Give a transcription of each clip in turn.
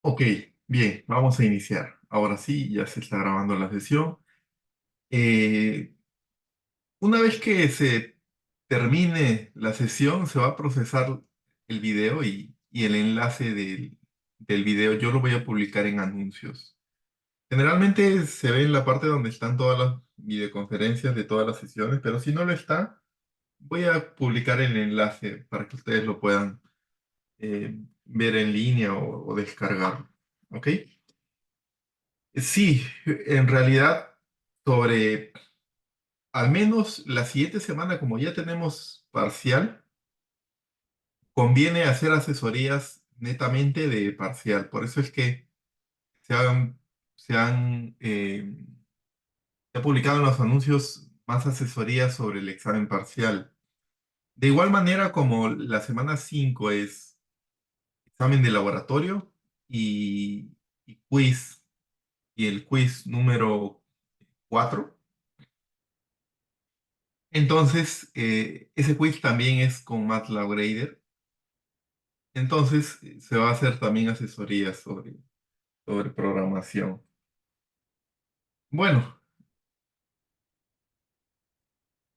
Ok, bien, vamos a iniciar. Ahora sí, ya se está grabando la sesión. Eh, una vez que se termine la sesión, se va a procesar el video y el enlace del video yo lo voy a publicar en anuncios. Generalmente se ve en la parte donde están todas las videoconferencias de todas las sesiones, pero si no lo está, voy a publicar el enlace para que ustedes lo puedan ver en línea o descargar. ¿Ok? Sí, en realidad, sobre al menos la siguiente semana, como ya tenemos parcial, conviene hacer asesorías netamente de parcial. Por eso es que se han, se han, se ha publicado en los anuncios más asesorías sobre el examen parcial. De igual manera como la semana 5 es examen de laboratorio y, y quiz, y el quiz número 4. Entonces, ese quiz también es con MATLAB Grader. Entonces, se va a hacer también asesoría sobre programación. Bueno,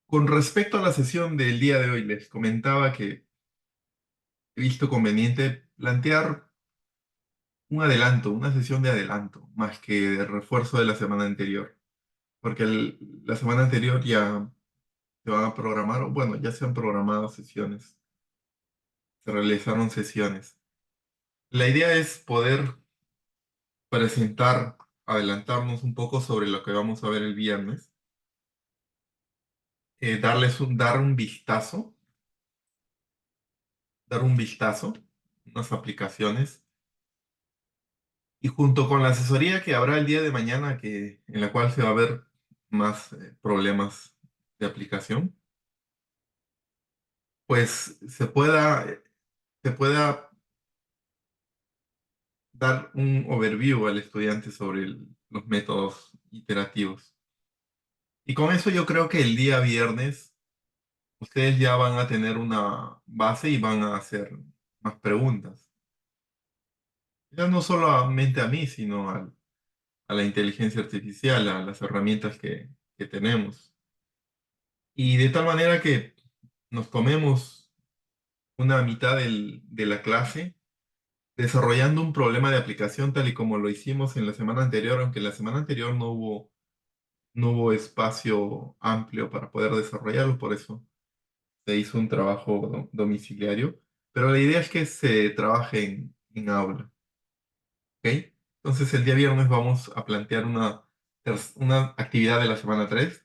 con respecto a la sesión del día de hoy, les comentaba que he visto conveniente plantear un adelanto, una sesión de adelanto, más que de refuerzo de la semana anterior. Porque la semana anterior ya se van a programar, o bueno, ya se han programado sesiones, se realizaron sesiones. La idea es poder presentar, adelantarnos un poco sobre lo que vamos a ver el viernes, dar un vistazo, unas aplicaciones, y junto con la asesoría que habrá el día de mañana, en la cual se va a ver más problemas de aplicación, pues se pueda dar un overview al estudiante sobre los métodos iterativos. Y con eso yo creo que el día viernes ustedes ya van a tener una base y van a hacer más preguntas. Ya no solamente a mí, sino a la inteligencia artificial, a las herramientas que tenemos. Y de tal manera que nos tomemos una mitad de la clase desarrollando un problema de aplicación tal y como lo hicimos en la semana anterior, aunque la semana anterior no hubo espacio amplio para poder desarrollarlo, por eso se hizo un trabajo domiciliario, pero la idea es que se trabaje en aula, ¿ok? Entonces el día viernes vamos a plantear una actividad de la semana 3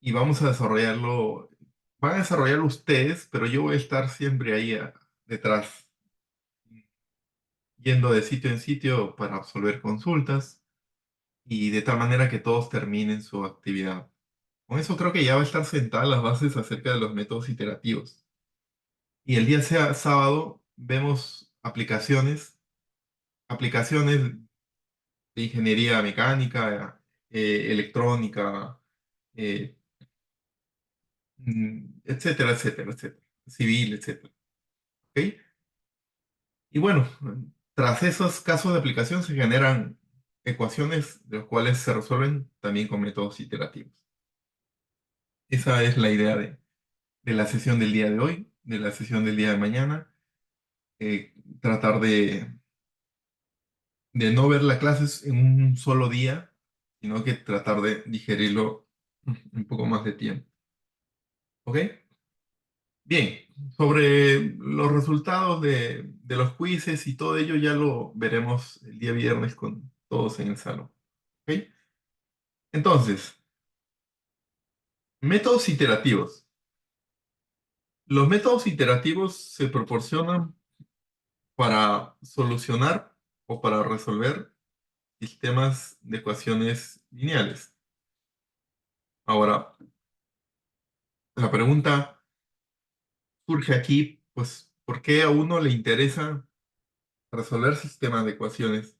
y vamos a desarrollarlo, van a desarrollarlo ustedes, pero yo voy a estar siempre ahí detrás, yendo de sitio en sitio para resolver consultas y de tal manera que todos terminen su actividad. Con eso creo que ya va a estar sentadas las bases acerca de los métodos iterativos. Y el día sea sábado vemos aplicaciones de ingeniería mecánica, electrónica, eh, etcétera, etcétera, etcétera, civil, etcétera. ¿Ok? Y bueno, tras esos casos de aplicación se generan ecuaciones de las cuales se resuelven también con métodos iterativos. Esa es la idea de la sesión del día de hoy, de la sesión del día de mañana. Tratar de no ver la clase en un solo día, sino que tratar de digerirlo un poco más de tiempo. ¿Ok? Bien, sobre los resultados de los quizzes y todo ello ya lo veremos el día viernes con todos en el salón. ¿Ok? Entonces, métodos iterativos. Los métodos iterativos se proporcionan para solucionar o para resolver sistemas de ecuaciones lineales. Ahora, la pregunta surge aquí, pues, ¿por qué a uno le interesa resolver sistemas de ecuaciones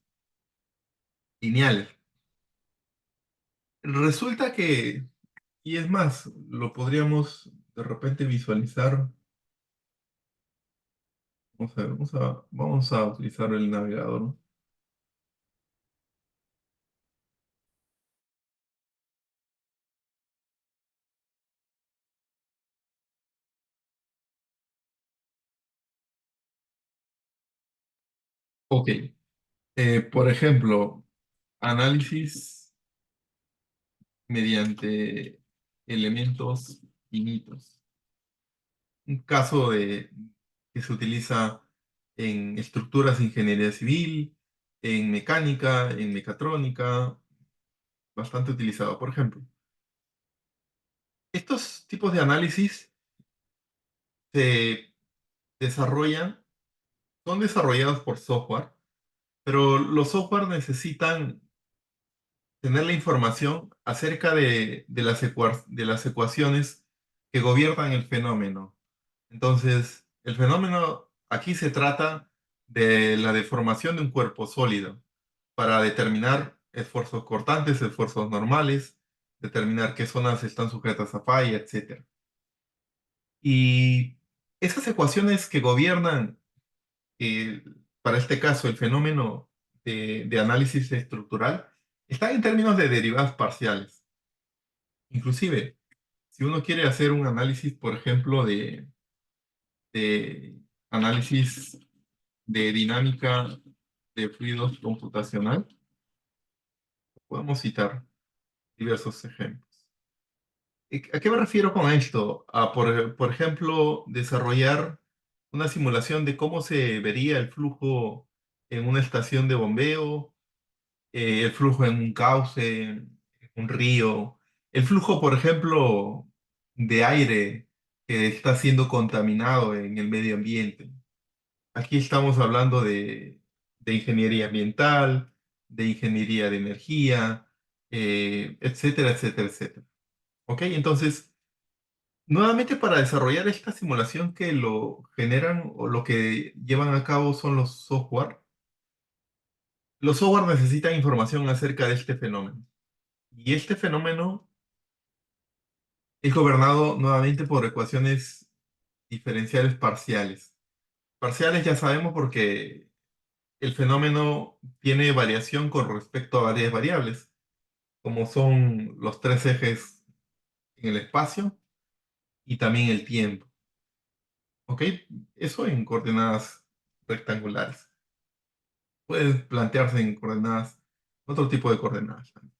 lineales? Resulta que, y es más, lo podríamos de repente visualizar. Vamos a ver, vamos a utilizar el navegador, ¿no? Ok. Por ejemplo, análisis mediante elementos finitos. Un caso que se utiliza en estructuras de ingeniería civil, en mecánica, en mecatrónica, bastante utilizado. Por ejemplo, estos tipos de análisis se desarrollan, son desarrollados por software, pero los software necesitan tener la información acerca de las ecuaciones que gobiernan el fenómeno. Entonces, el fenómeno aquí se trata de la deformación de un cuerpo sólido para determinar esfuerzos cortantes, esfuerzos normales, determinar qué zonas están sujetas a falla, etc. Y esas ecuaciones que gobiernan, eh, para este caso, el fenómeno de análisis estructural, están en términos de derivadas parciales. Inclusive, si uno quiere hacer un análisis, por ejemplo, de análisis de dinámica de fluidos computacional, podemos citar diversos ejemplos. ¿A qué me refiero con esto? A, por ejemplo, desarrollar una simulación de cómo se vería el flujo en una estación de bombeo, el flujo en un cauce, en un río, el flujo, por ejemplo, de aire que está siendo contaminado en el medio ambiente. Aquí estamos hablando de ingeniería ambiental, de ingeniería de energía, etcétera, etcétera, etcétera. ¿Ok? Entonces, nuevamente para desarrollar esta simulación que lo generan o lo que llevan a cabo son los software. Los software necesitan información acerca de este fenómeno. Y este fenómeno es gobernado nuevamente por ecuaciones diferenciales parciales. Parciales ya sabemos porque el fenómeno tiene variación con respecto a varias variables, como son los tres ejes en el espacio y también el tiempo. ¿Ok? Eso en coordenadas rectangulares. Puede plantearse en coordenadas, otro tipo de coordenadas también.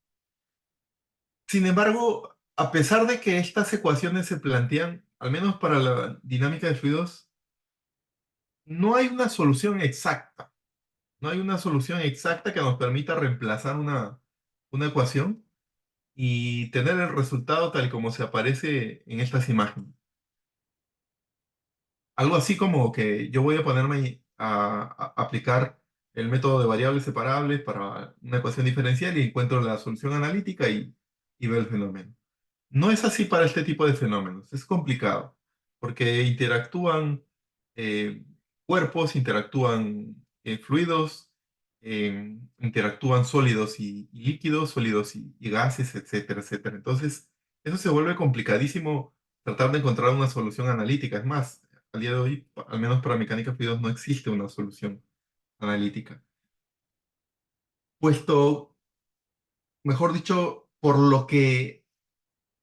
Sin embargo, a pesar de que estas ecuaciones se plantean, al menos para la dinámica de fluidos, no hay una solución exacta. No hay una solución exacta que nos permita reemplazar una ecuación y tener el resultado tal y como se aparece en estas imágenes. Algo así como que yo voy a ponerme a aplicar el método de variables separables para una ecuación diferencial y encuentro la solución analítica y veo el fenómeno. No es así para este tipo de fenómenos, es complicado, porque interactúan eh, cuerpos, interactúan fluidos, interactúan sólidos y líquidos, sólidos y gases, etcétera, etcétera. Entonces, eso se vuelve complicadísimo tratar de encontrar una solución analítica. Es más, al día de hoy, al menos para mecánica de fluidos, no existe una solución analítica. Puesto, mejor dicho, por lo que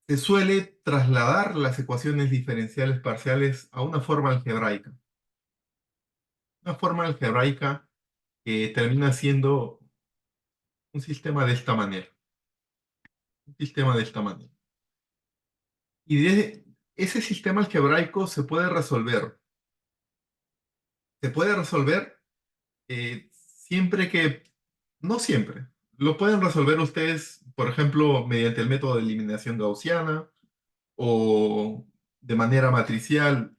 se suele trasladar las ecuaciones diferenciales parciales a una forma algebraica que termina siendo un sistema de esta manera, un sistema de esta manera. Y de ese sistema algebraico se puede resolver siempre que, no siempre, lo pueden resolver ustedes, por ejemplo, mediante el método de eliminación gaussiana o de manera matricial.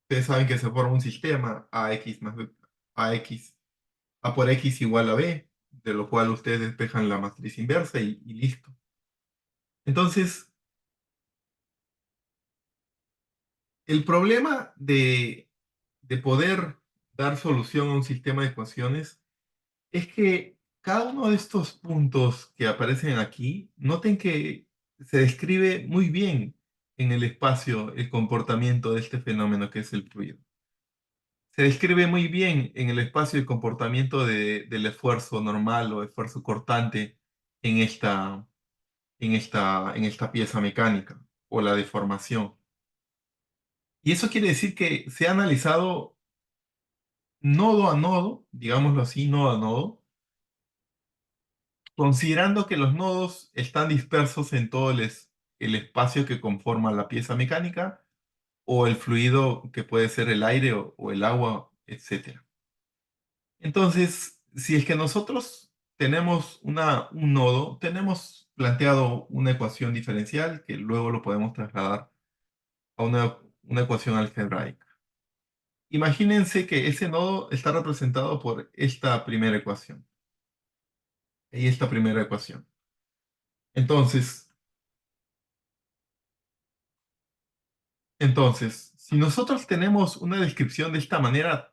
Ustedes saben que se forma un sistema AX más AX, A por X igual a B, de lo cual ustedes despejan la matriz inversa y listo. Entonces, el problema de poder dar solución a un sistema de ecuaciones es que cada uno de estos puntos que aparecen aquí, noten que se describe muy bien en el espacio el comportamiento de este fenómeno que es el fluido. Se describe muy bien en el espacio el comportamiento del esfuerzo normal o esfuerzo cortante en en esta pieza mecánica o la deformación. Y eso quiere decir que se ha analizado nodo a nodo, digámoslo así, nodo a nodo, considerando que los nodos están dispersos en todo el espacio que conforma la pieza mecánica o el fluido que puede ser el aire o el agua, etcétera. Entonces, si es que nosotros tenemos un nodo, tenemos planteado una ecuación diferencial que luego lo podemos trasladar a una ecuación algebraica. Imagínense que ese nodo está representado por esta primera ecuación y esta primera ecuación. Entonces, si nosotros tenemos una descripción de esta manera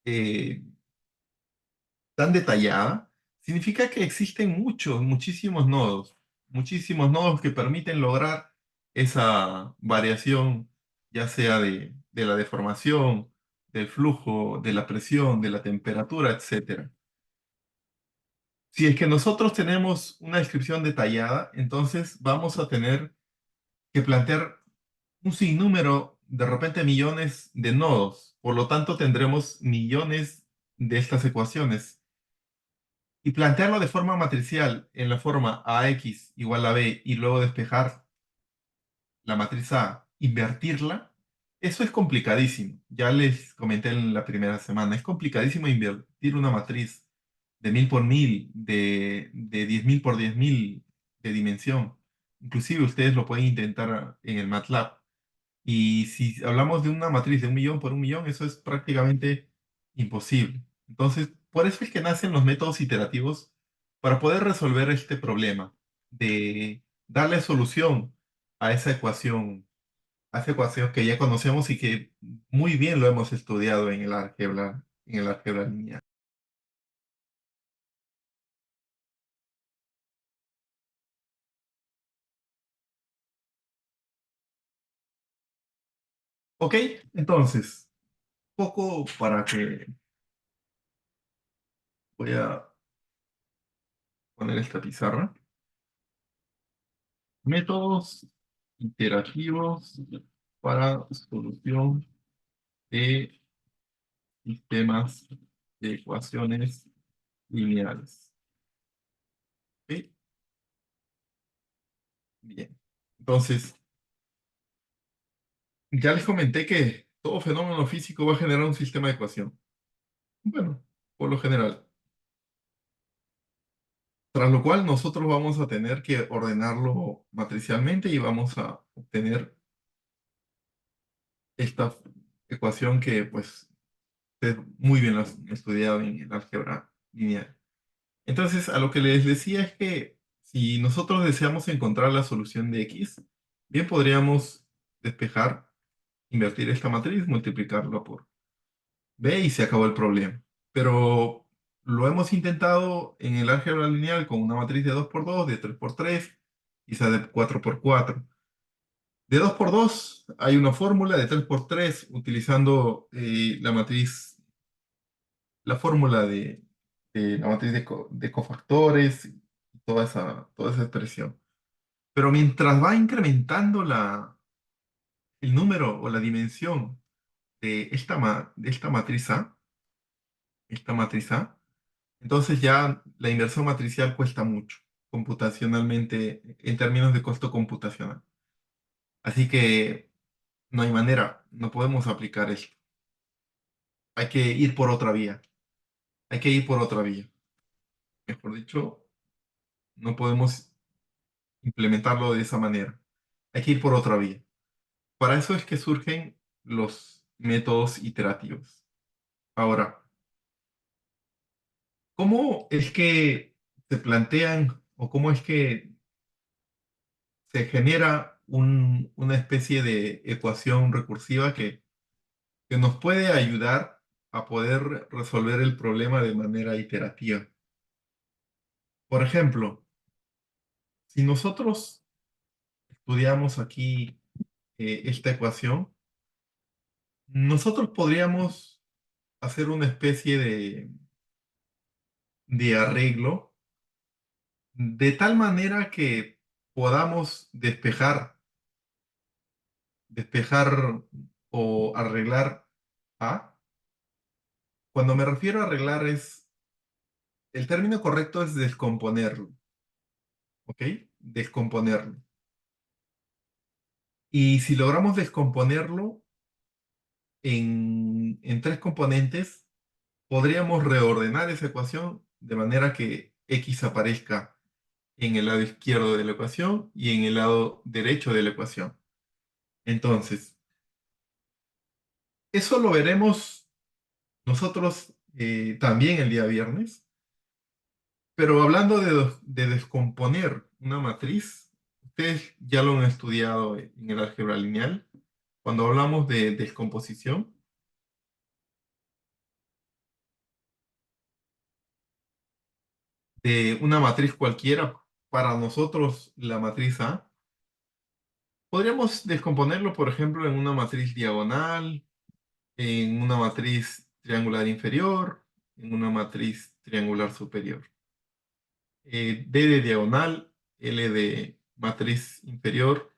eh, tan detallada, significa que existen muchísimos nodos que permiten lograr esa variación, ya sea de la deformación, del flujo, de la presión, de la temperatura, etcétera. Si es que nosotros tenemos una descripción detallada, entonces vamos a tener que plantear un sinnúmero, de repente millones de nodos. Por lo tanto, tendremos millones de estas ecuaciones. Y plantearlo de forma matricial, en la forma AX igual a B, y luego despejar la matriz A, invertirla, eso es complicadísimo. Ya les comenté en la primera semana, es complicadísimo invertir una matriz de 1000 por 1000, de 10.000 por 10.000 de dimensión. Inclusive ustedes lo pueden intentar en el MATLAB. Y si hablamos de una matriz de 1.000.000 por 1.000.000, eso es prácticamente imposible. Entonces, por eso es que nacen los métodos iterativos para poder resolver este problema de darle solución a a esa ecuación que ya conocemos y que muy bien lo hemos estudiado en el álgebra lineal. Ok, entonces, poco para que voy a poner esta pizarra. Métodos iterativos para solución de sistemas de ecuaciones lineales. ¿Ok? Bien. Entonces, ya les comenté que todo fenómeno físico va a generar un sistema de ecuación. Bueno, por lo general. Tras lo cual nosotros vamos a tener que ordenarlo matricialmente y vamos a obtener esta ecuación que pues ustedes muy bien lo han estudiado en el álgebra lineal. Entonces, a lo que les decía es que si nosotros deseamos encontrar la solución de X, bien podríamos despejar, invertir esta matriz, multiplicarlo por B y se acabó el problema. Pero lo hemos intentado en el álgebra lineal con una matriz de 2 por 2, de 3 por 3, quizá de 4 por 4. De 2 por 2 hay una fórmula, de 3 por 3 utilizando la matriz, la fórmula de la matriz de cofactores, y toda esa expresión. Pero mientras va incrementando el número o la dimensión de de esta matriz A, entonces ya la inversión matricial cuesta mucho computacionalmente, en términos de costo computacional. Así que no hay manera, no podemos aplicar esto. Hay que ir por otra vía. Hay que ir por otra vía. Mejor dicho, no podemos implementarlo de esa manera. Hay que ir por otra vía. Para eso es que surgen los métodos iterativos. Ahora, ¿cómo es que se plantean o cómo es que se genera una especie de ecuación recursiva que nos puede ayudar a poder resolver el problema de manera iterativa? Por ejemplo, si nosotros estudiamos aquí esta ecuación, nosotros podríamos hacer una especie de arreglo de tal manera que podamos despejar o arreglar A cuando me refiero a arreglar el término correcto es descomponerlo, ¿ok? Descomponerlo. Y si logramos descomponerlo en tres componentes, podríamos reordenar esa ecuación de manera que x aparezca en el lado izquierdo de la ecuación y en el lado derecho de la ecuación. Entonces, eso lo veremos nosotros también el día viernes, pero hablando de descomponer una matriz, ustedes ya lo han estudiado en el álgebra lineal. Cuando hablamos de descomposición de una matriz cualquiera, para nosotros la matriz A, podríamos descomponerlo, por ejemplo, en una matriz diagonal, en una matriz triangular inferior, en una matriz triangular superior. D de diagonal, L de matriz inferior,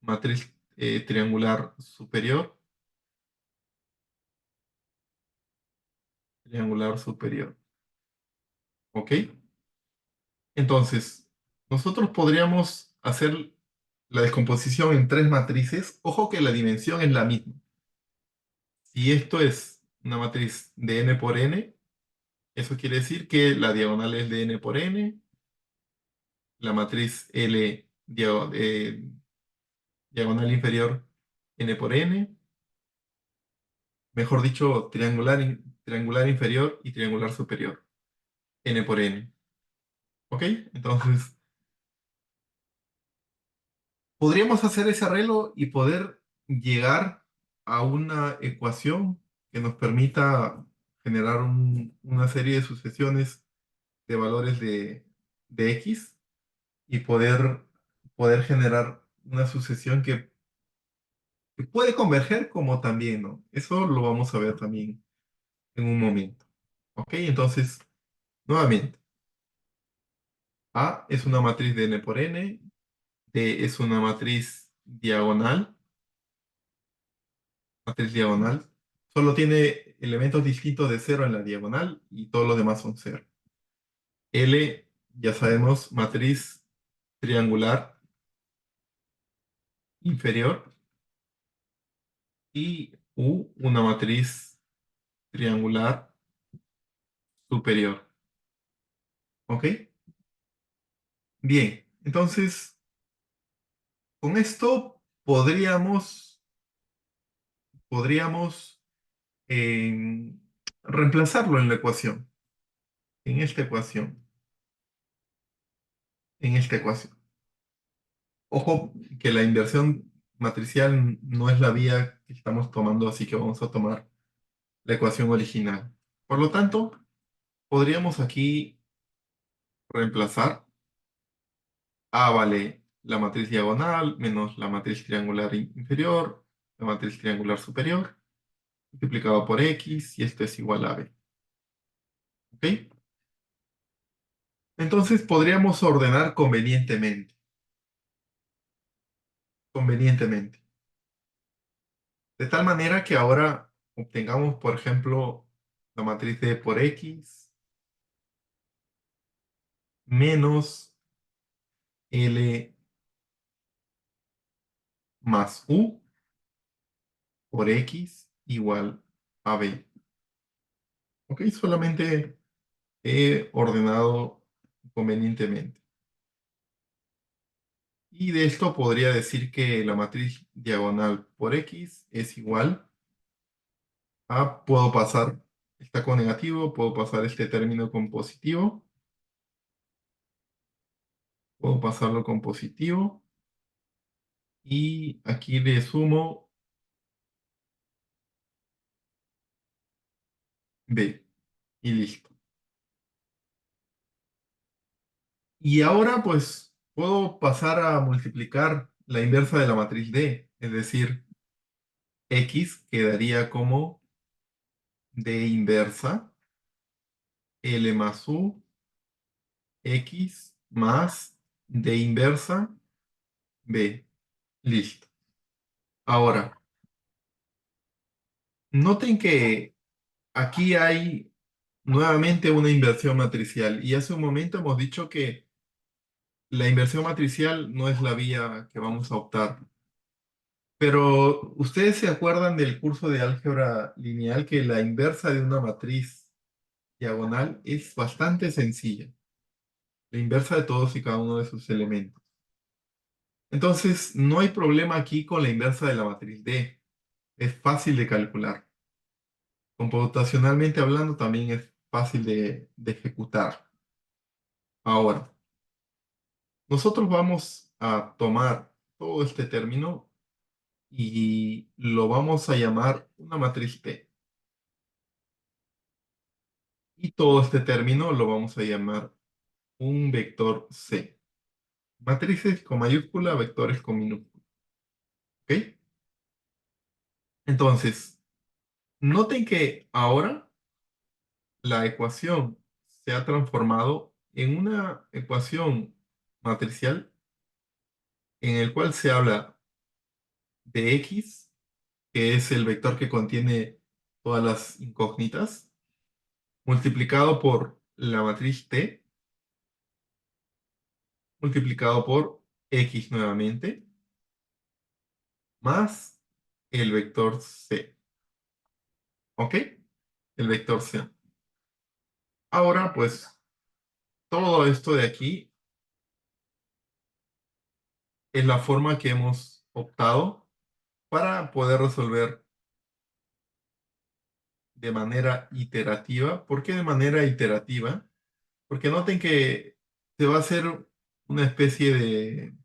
matriz triangular superior, triangular superior. ¿Ok? Entonces, nosotros podríamos hacer la descomposición en tres matrices. Ojo que la dimensión es la misma. Si esto es una matriz de n por n, eso quiere decir que la diagonal es de n por n, la matriz L diagonal inferior n por n, mejor dicho, triangular inferior y triangular superior, n por n. ¿Ok? Entonces, podríamos hacer ese arreglo y poder llegar a una ecuación que nos permita generar una serie de sucesiones de valores de x y poder generar una sucesión que puede converger como también, ¿no? Eso lo vamos a ver también en un momento. ¿Ok? Entonces, nuevamente, A es una matriz de n por n, D es una matriz diagonal, solo tiene elementos distintos de cero en la diagonal y todos los demás son cero. L, ya sabemos, matriz triangular inferior y U, una matriz triangular superior. ¿Ok? Bien, entonces, con esto podríamos eh, reemplazarlo en la ecuación, en esta ecuación, en esta ecuación. Ojo que la inversión matricial no es la vía que estamos tomando, así que vamos a tomar la ecuación original. Por lo tanto, podríamos aquí reemplazar A vale la matriz diagonal menos la matriz triangular inferior, la matriz triangular superior, multiplicado por X, y esto es igual a B. ¿Ok? Entonces podríamos ordenar convenientemente. De tal manera que ahora obtengamos, por ejemplo, la matriz D por X menos L más U por X igual a B. ¿Ok? Solamente he ordenado convenientemente. Y de esto podría decir que la matriz diagonal por X es igual a, puedo pasar, está con negativo, puedo pasar este término con positivo, puedo pasarlo con positivo, y aquí le sumo B, y listo. Y ahora pues puedo pasar a multiplicar la inversa de la matriz D, es decir, X quedaría como D inversa L más U, X más D inversa B. Listo. Ahora, Noten que aquí hay nuevamente una inversión matricial y hace un momento hemos dicho que la inversión matricial no es la vía que vamos a optar. Pero ustedes se acuerdan del curso de álgebra lineal que la inversa de una matriz diagonal es bastante sencilla, la inversa de todos y cada uno de sus elementos. Entonces, no hay problema aquí con la inversa de la matriz D. Es fácil de calcular. Computacionalmente hablando, también es fácil de ejecutar. Ahora, nosotros vamos a tomar todo este término y lo vamos a llamar una matriz T. Y todo este término lo vamos a llamar un vector C. Matrices con mayúscula, vectores con minúscula. ¿Ok? Entonces, noten que ahora la ecuación se ha transformado en una ecuación matricial en el cual se habla de X, que es el vector que contiene todas las incógnitas, multiplicado por la matriz T, multiplicado por X nuevamente, más el vector C. ¿Ok? El vector C. Ahora, pues, todo esto de aquí es la forma que hemos optado para poder resolver de manera iterativa. ¿Por qué de manera iterativa? Porque noten que se va a hacer una especie de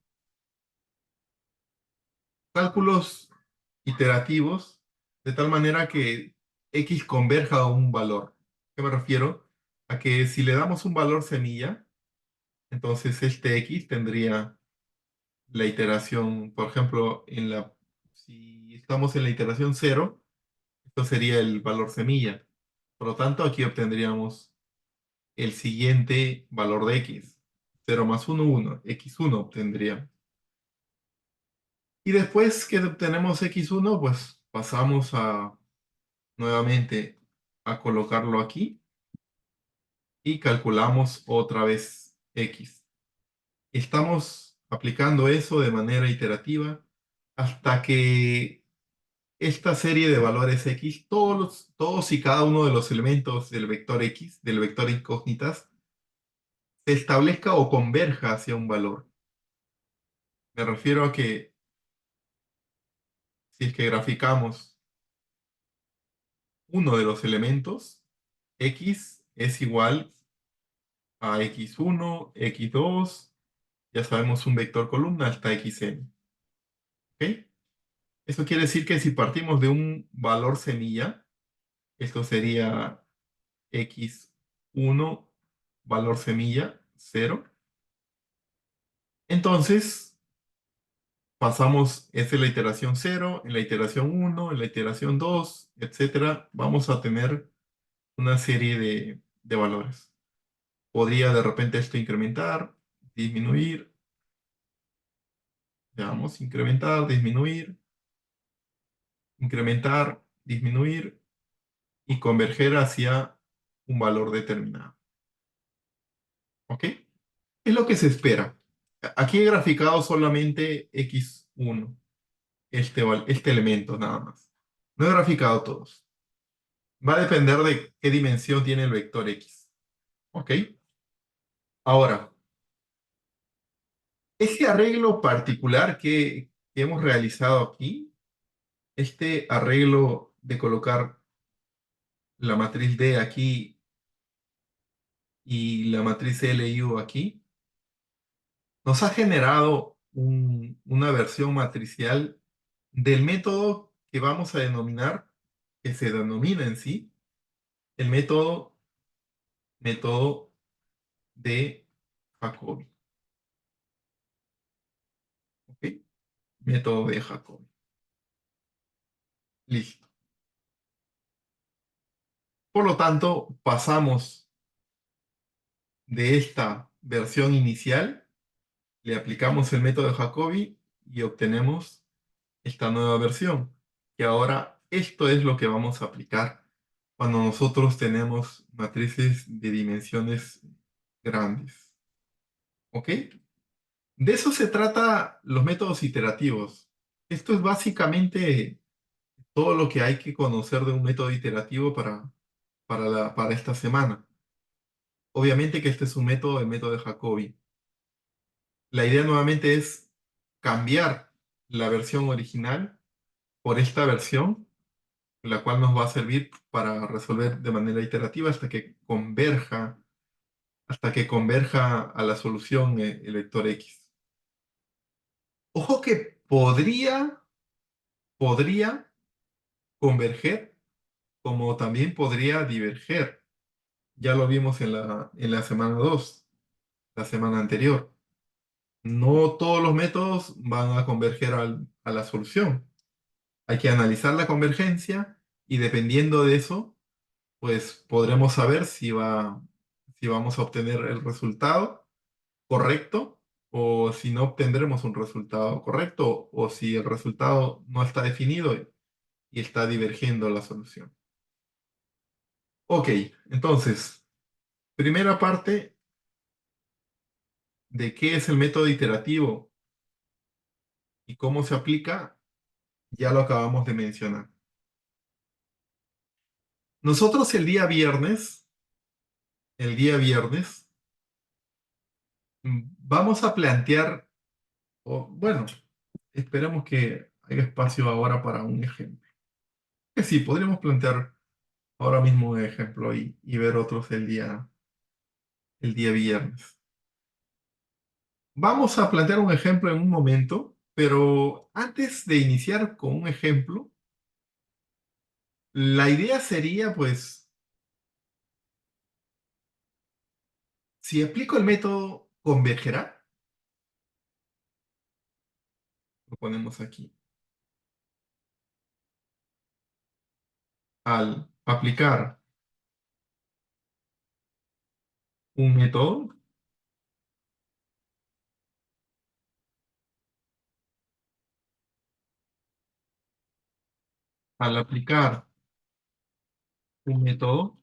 cálculos iterativos de tal manera que X converja a un valor. ¿A qué me refiero? A que si le damos un valor semilla, entonces este X tendría la iteración, por ejemplo, si estamos en la iteración cero, esto sería el valor semilla. Por lo tanto, aquí obtendríamos el siguiente valor de X. Cero más uno, 1. X1 obtendría. Y después que obtenemos X1, pues pasamos nuevamente a colocarlo aquí y calculamos otra vez X. Estamos aplicando eso de manera iterativa hasta que esta serie de valores X, todos y cada uno de los elementos del vector X, del vector incógnitas, se establezca o converja hacia un valor. Me refiero a que si es que graficamos uno de los elementos, X es igual a X1, X2, ya sabemos un vector columna hasta Xn. ¿Ok? Eso quiere decir que si partimos de un valor semilla, esto sería X1, valor semilla, 0. Entonces, pasamos, esta es la iteración cero, en la iteración uno, en la iteración 2, etcétera, vamos a tener una serie de valores. Podría de repente esto incrementar, disminuir, veamos, incrementar, disminuir, incrementar, disminuir y converger hacia un valor determinado. ¿Ok? Es lo que se espera. Aquí he graficado solamente X1, este elemento nada más. No he graficado todos. Va a depender de qué dimensión tiene el vector X. ¿Ok? Ahora, ese arreglo particular que hemos realizado aquí, este arreglo de colocar la matriz D aquí y la matriz L y U aquí, nos ha generado una versión matricial del método que vamos a denominar, que se denomina en sí, el método de Jacobi. ¿Ok? Método de Jacobi. Listo. Por lo tanto, pasamos de esta versión inicial, le aplicamos el método de Jacobi y obtenemos esta nueva versión, que ahora Esto es lo que vamos a aplicar cuando nosotros tenemos matrices de dimensiones grandes. ¿Ok? De eso se trata los métodos iterativos. Esto es básicamente todo lo que hay que conocer de un método iterativo para esta semana. Obviamente que este es un método, el método de Jacobi. La idea nuevamente es cambiar la versión original por esta versión, la cual nos va a servir para resolver de manera iterativa hasta que converja a la solución el vector X. Ojo que podría converger, como también podría diverger. Ya lo vimos en la semana 2, la semana anterior. No todos los métodos van a converger a la solución. Hay que analizar la convergencia y dependiendo de eso, pues podremos saber si vamos a obtener el resultado correcto o si no obtendremos un resultado correcto o si el resultado no está definido y está divergiendo la solución. Ok, entonces, primera parte de qué es el método iterativo y cómo se aplica, ya lo acabamos de mencionar. Nosotros el día viernes, vamos a plantear, o bueno, esperemos que haya espacio ahora para un ejemplo. Que sí, podríamos plantear ahora mismo un ejemplo y ver otros el día viernes. Vamos a plantear un ejemplo en un momento, pero antes de iniciar con un ejemplo, la idea sería, pues, si aplico el método convergerá, lo ponemos aquí. Al aplicar un método, al aplicar un método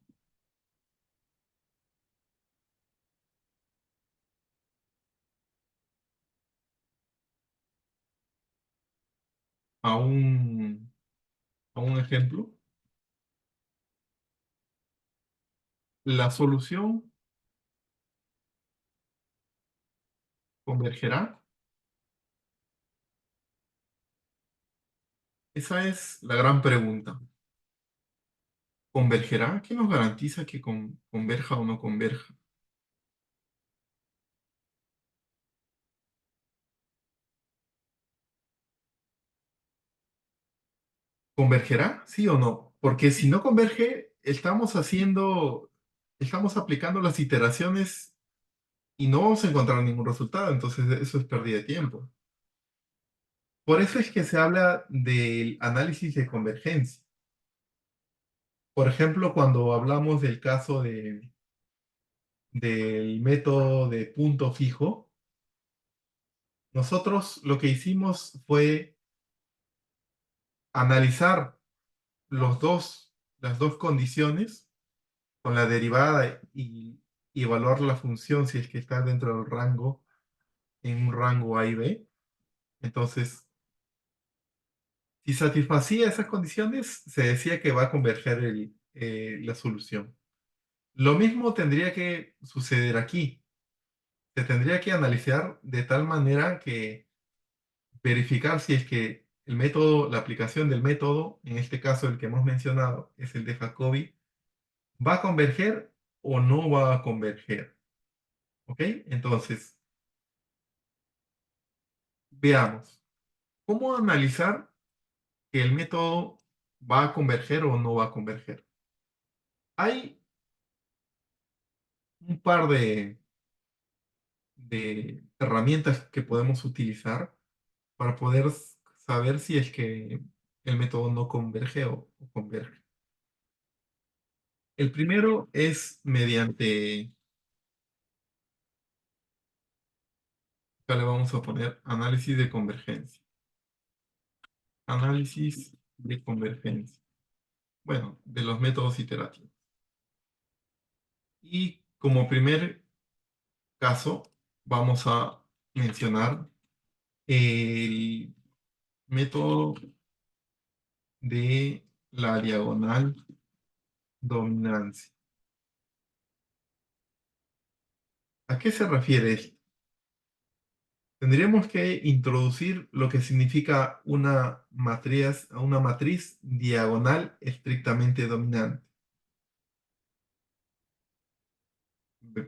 a a un ejemplo, la solución convergerá. Esa es la gran pregunta. ¿Convergerá? ¿Qué nos garantiza que converja o no converja? ¿Convergerá? ¿Sí o no? Porque si no converge, estamos aplicando las iteraciones y no vamos a encontrar ningún resultado, entonces eso es pérdida de tiempo. Por eso es que se habla del análisis de convergencia. Por ejemplo, cuando hablamos del caso del método de punto fijo, nosotros lo que hicimos fue analizar las dos condiciones con la derivada y evaluar la función si es que está dentro del rango, en un rango A y B. Entonces, si satisfacía esas condiciones, se decía que va a converger la solución. Lo mismo tendría que suceder aquí. Se tendría que analizar de tal manera que verificar si es que el método, la aplicación del método, en este caso el que hemos mencionado, es el de Jacobi, va a converger o no va a converger. ¿Ok? Entonces, veamos. ¿Cómo analizar que el método va a converger o no va a converger? Hay un par de herramientas que podemos utilizar para poder saber si es que el método no converge o converge. El primero es mediante, acá le vamos a poner análisis de convergencia. Análisis de convergencia. Bueno, de los métodos iterativos. Y como primer caso, vamos a mencionar el método de la diagonal dominancia. ¿A qué se refiere esto? Tendríamos que introducir lo que significa una matriz diagonal estrictamente dominante.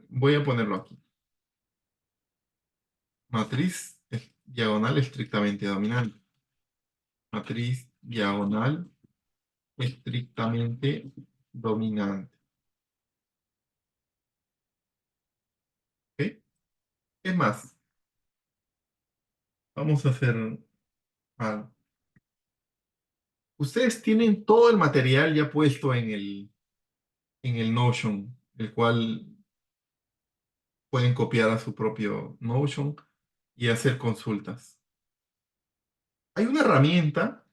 Voy a ponerlo aquí. Diagonal estrictamente dominante. Matriz diagonal estrictamente dominante. ¿Ok? Es más, vamos a hacer algo. Ustedes tienen todo el material ya puesto en el Notion, el cual pueden copiar a su propio Notion y hacer consultas. Hay una herramienta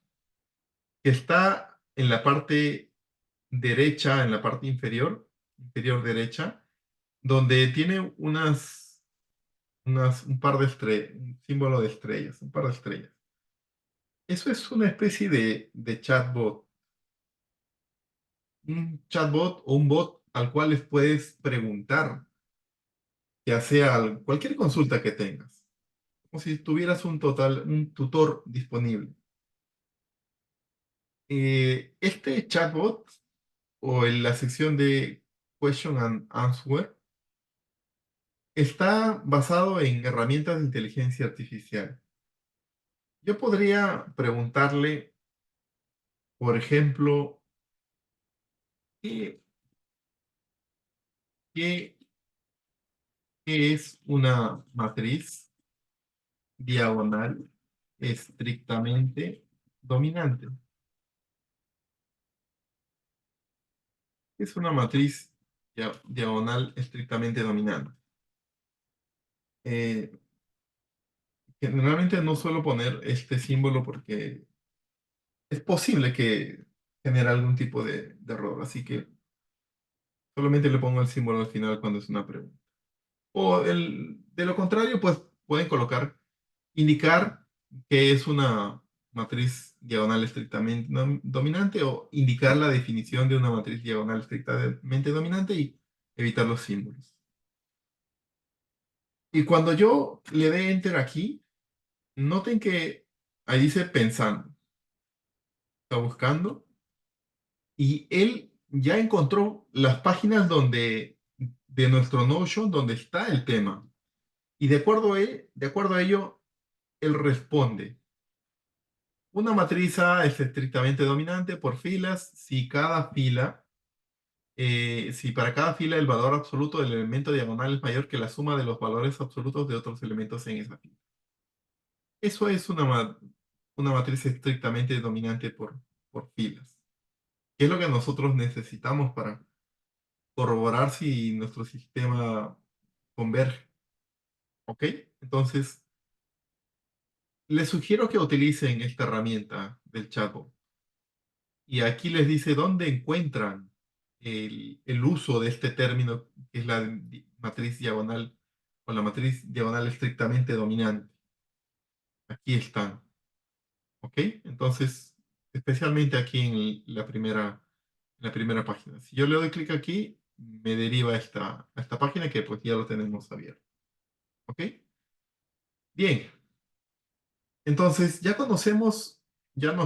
que está en la parte derecha, en la parte inferior derecha, donde tiene un par de estrellas, un símbolo de estrellas, un par de estrellas. Eso es una especie de chatbot, un chatbot o un bot al cual les puedes preguntar, ya sea cualquier consulta que tengas, como si tuvieras un tutor disponible. Este chatbot o en la sección de Question and Answer está basado en herramientas de inteligencia artificial. Yo podría preguntarle, por ejemplo, ¿qué, qué- qué es una matriz diagonal estrictamente dominante? ¿Qué es una matriz diagonal estrictamente dominante? Eh, Generalmente no suelo poner este símbolo porque es posible que genere algún tipo de error, así que solamente le pongo el símbolo al final cuando es una pregunta. De lo contrario, pues pueden indicar que es una matriz diagonal estrictamente dominante o indicar la definición de una matriz diagonal estrictamente dominante y evitar los símbolos. Y cuando yo le dé enter aquí, noten que ahí dice pensando, está buscando y él ya encontró las páginas de nuestro Notion donde está el tema. Y de acuerdo a ello, él responde. Una matriz A es estrictamente dominante por filas si para cada fila el valor absoluto del elemento diagonal es mayor que la suma de los valores absolutos de otros elementos en esa fila. Eso es una matriz estrictamente dominante por filas. ¿Qué es lo que nosotros necesitamos para corroborar si nuestro sistema converge? ¿Ok? Entonces, les sugiero que utilicen esta herramienta del chatbot. Y aquí les dice dónde encuentran el uso de este término, que es la matriz diagonal o la matriz diagonal estrictamente dominante. Aquí están. ¿Ok? Entonces, especialmente aquí en la primera página. Si yo le doy clic aquí, me deriva a esta página que pues ya lo tenemos abierto. ¿Ok? Bien. Entonces, ya nos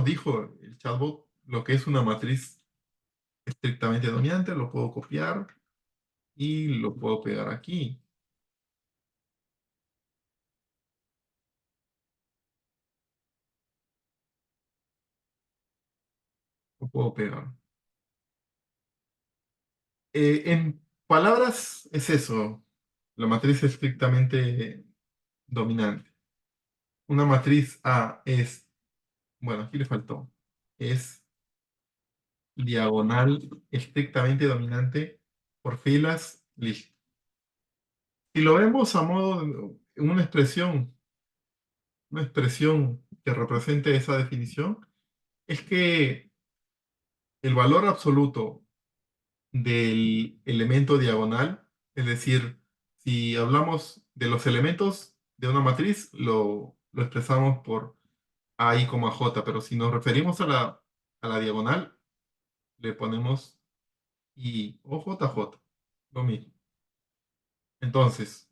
dijo el chatbot lo que es una matriz estrictamente dominante, lo puedo copiar y lo puedo pegar aquí. Lo puedo pegar. En palabras es eso, la matriz estrictamente dominante. Una matriz A es, bueno, aquí le faltó, es diagonal estrictamente dominante por filas, listo. Si lo vemos a modo de una expresión que represente esa definición, Es que el valor absoluto del elemento diagonal, es decir, si hablamos de los elementos de una matriz, lo expresamos por A i, J, pero si nos referimos a la diagonal, le ponemos I o JJ, lo mismo. Entonces,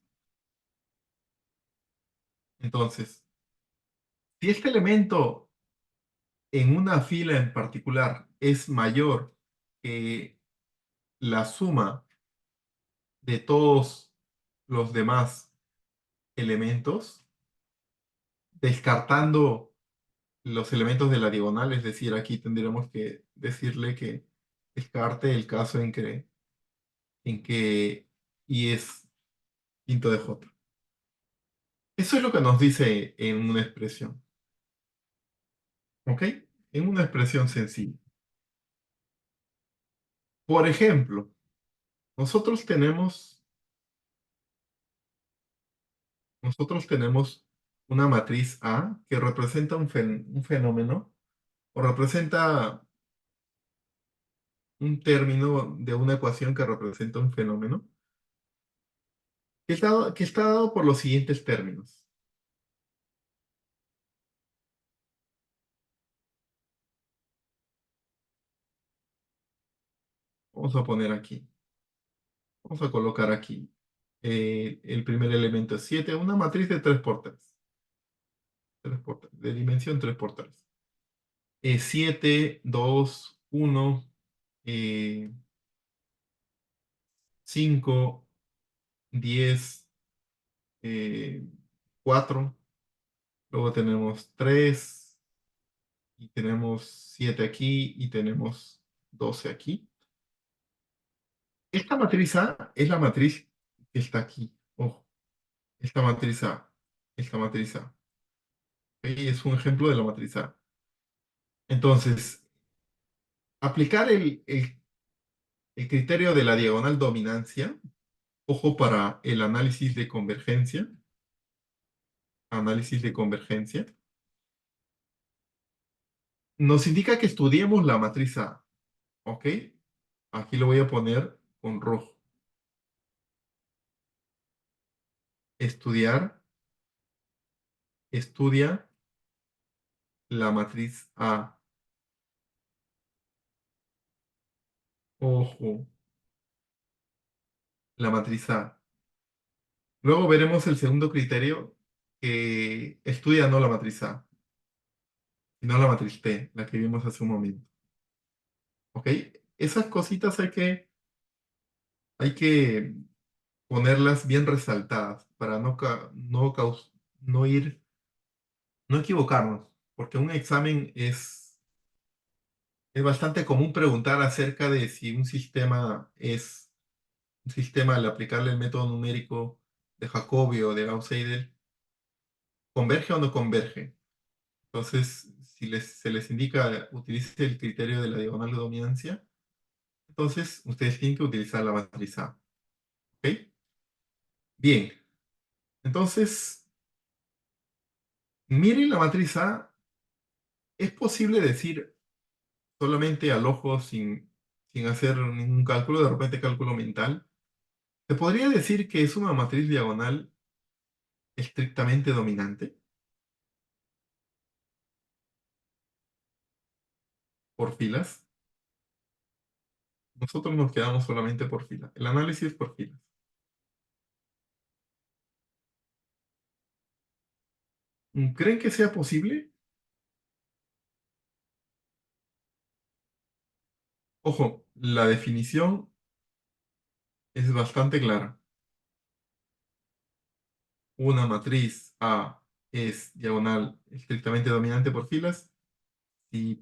entonces, si este elemento en una fila en particular es mayor que la suma de todos los demás elementos, descartando los elementos de la diagonal, es decir, aquí tendríamos que decirle que descarte el caso en que I es quinto de J. Eso es lo que nos dice en una expresión, ¿ok? En una expresión sencilla. Por ejemplo, nosotros tenemos, nosotros tenemos una matriz A que representa un fenómeno o representa un término de una ecuación que representa un fenómeno que está dado por los siguientes términos. Vamos a poner aquí. Vamos a colocar aquí. El primer elemento es 7, una matriz de 3 por 3. 3 por 3, de dimensión 3 por 3. 7, 2, 1, 5, 10, eh, 4. Luego tenemos 3 y tenemos 7 aquí y tenemos 12 aquí. Esta matriz A es la matriz que está aquí. Ojo, esta matriz A. Esta matriz A. ¿Ok? Es un ejemplo de la matriz A. Entonces, aplicar el criterio de la diagonal dominancia, ojo para el análisis de convergencia, nos indica que estudiemos la matriz A. ¿Ok? Aquí lo voy a poner con rojo. Estudiar, estudia la matriz A. Ojo, la matriz A. Luego veremos el segundo criterio que estudia no la matriz A, sino la matriz T, la que vimos hace un momento. ¿Ok? Esas cositas hay que ponerlas bien resaltadas para no ir, no equivocarnos, porque un examen es bastante común preguntar acerca de si un sistema es un sistema al aplicarle el método numérico de Jacobi o de Gauss-Seidel, ¿converge o no converge? Entonces, si se les indica utilice el criterio de la diagonal de dominancia, entonces ustedes tienen que utilizar la matriz A. ¿Ok? Bien, entonces, miren la matriz A. Es posible decir solamente al ojo sin hacer ningún cálculo, de repente cálculo mental. ¿Se podría decir que es una matriz diagonal estrictamente dominante por filas? Nosotros nos quedamos solamente por filas. El análisis por filas. ¿Creen que sea posible? Ojo, la definición es bastante clara. Una matriz A es diagonal estrictamente dominante por filas y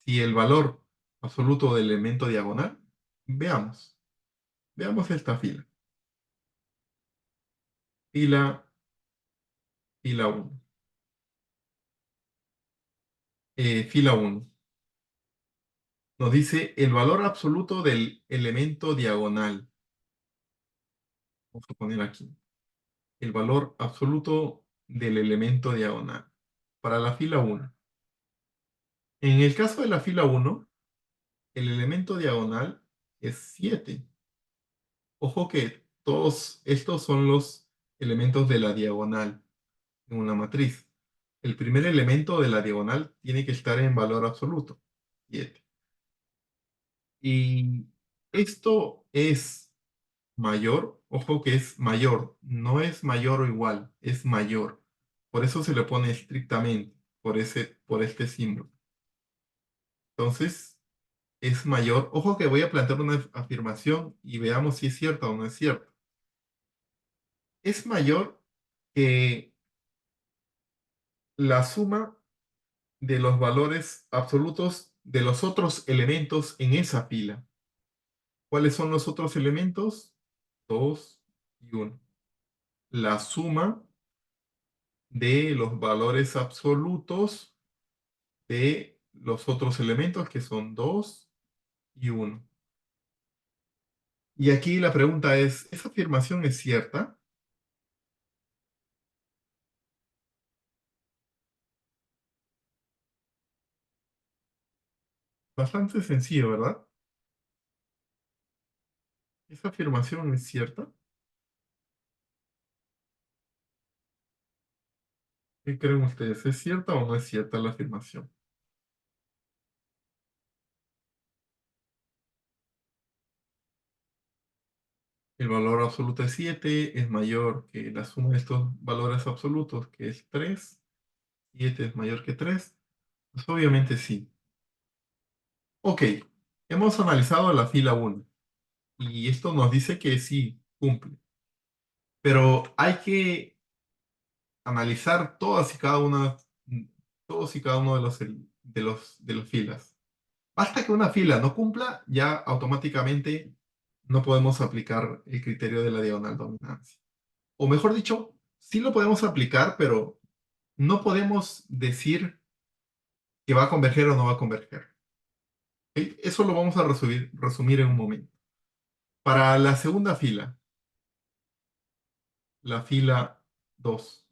si el valor absoluto del elemento diagonal, veamos, veamos esta fila. Fila, fila 1. Fila 1. Nos dice el valor absoluto del elemento diagonal. Vamos a poner aquí. El valor absoluto del elemento diagonal. Para la fila 1. En el caso de la fila uno, el elemento diagonal es 7. Ojo que todos estos son los elementos de la diagonal en una matriz. El primer elemento de la diagonal tiene que estar en valor absoluto, 7. Y esto es mayor, ojo que es mayor, no es mayor o igual, es mayor. Por eso se le pone estrictamente, por este símbolo. Entonces, es mayor. Ojo que voy a plantear una afirmación y veamos si es cierta o no es cierta. Es mayor que la suma de los valores absolutos de los otros elementos en esa fila. ¿Cuáles son los otros elementos? 2 y 1. La suma de los valores absolutos de los otros elementos que son 2 y 1. Y aquí la pregunta es, ¿esa afirmación es cierta? Bastante sencillo, ¿verdad? ¿Esa afirmación es cierta? ¿Qué creen ustedes? ¿Es cierta o no es cierta la afirmación? El valor absoluto es 7, es mayor que la suma de estos valores absolutos, que es 3. 7 es mayor que 3. Pues obviamente sí. Ok, hemos analizado la fila uno y esto nos dice que sí cumple, pero hay que analizar todos y cada uno de las filas. Basta que una fila no cumpla, ya automáticamente no podemos aplicar el criterio de la diagonal dominancia. O mejor dicho, sí lo podemos aplicar, pero no podemos decir que va a converger o no va a converger. ¿Ok? Eso lo vamos a resumir en un momento. Para la segunda fila, la fila 2,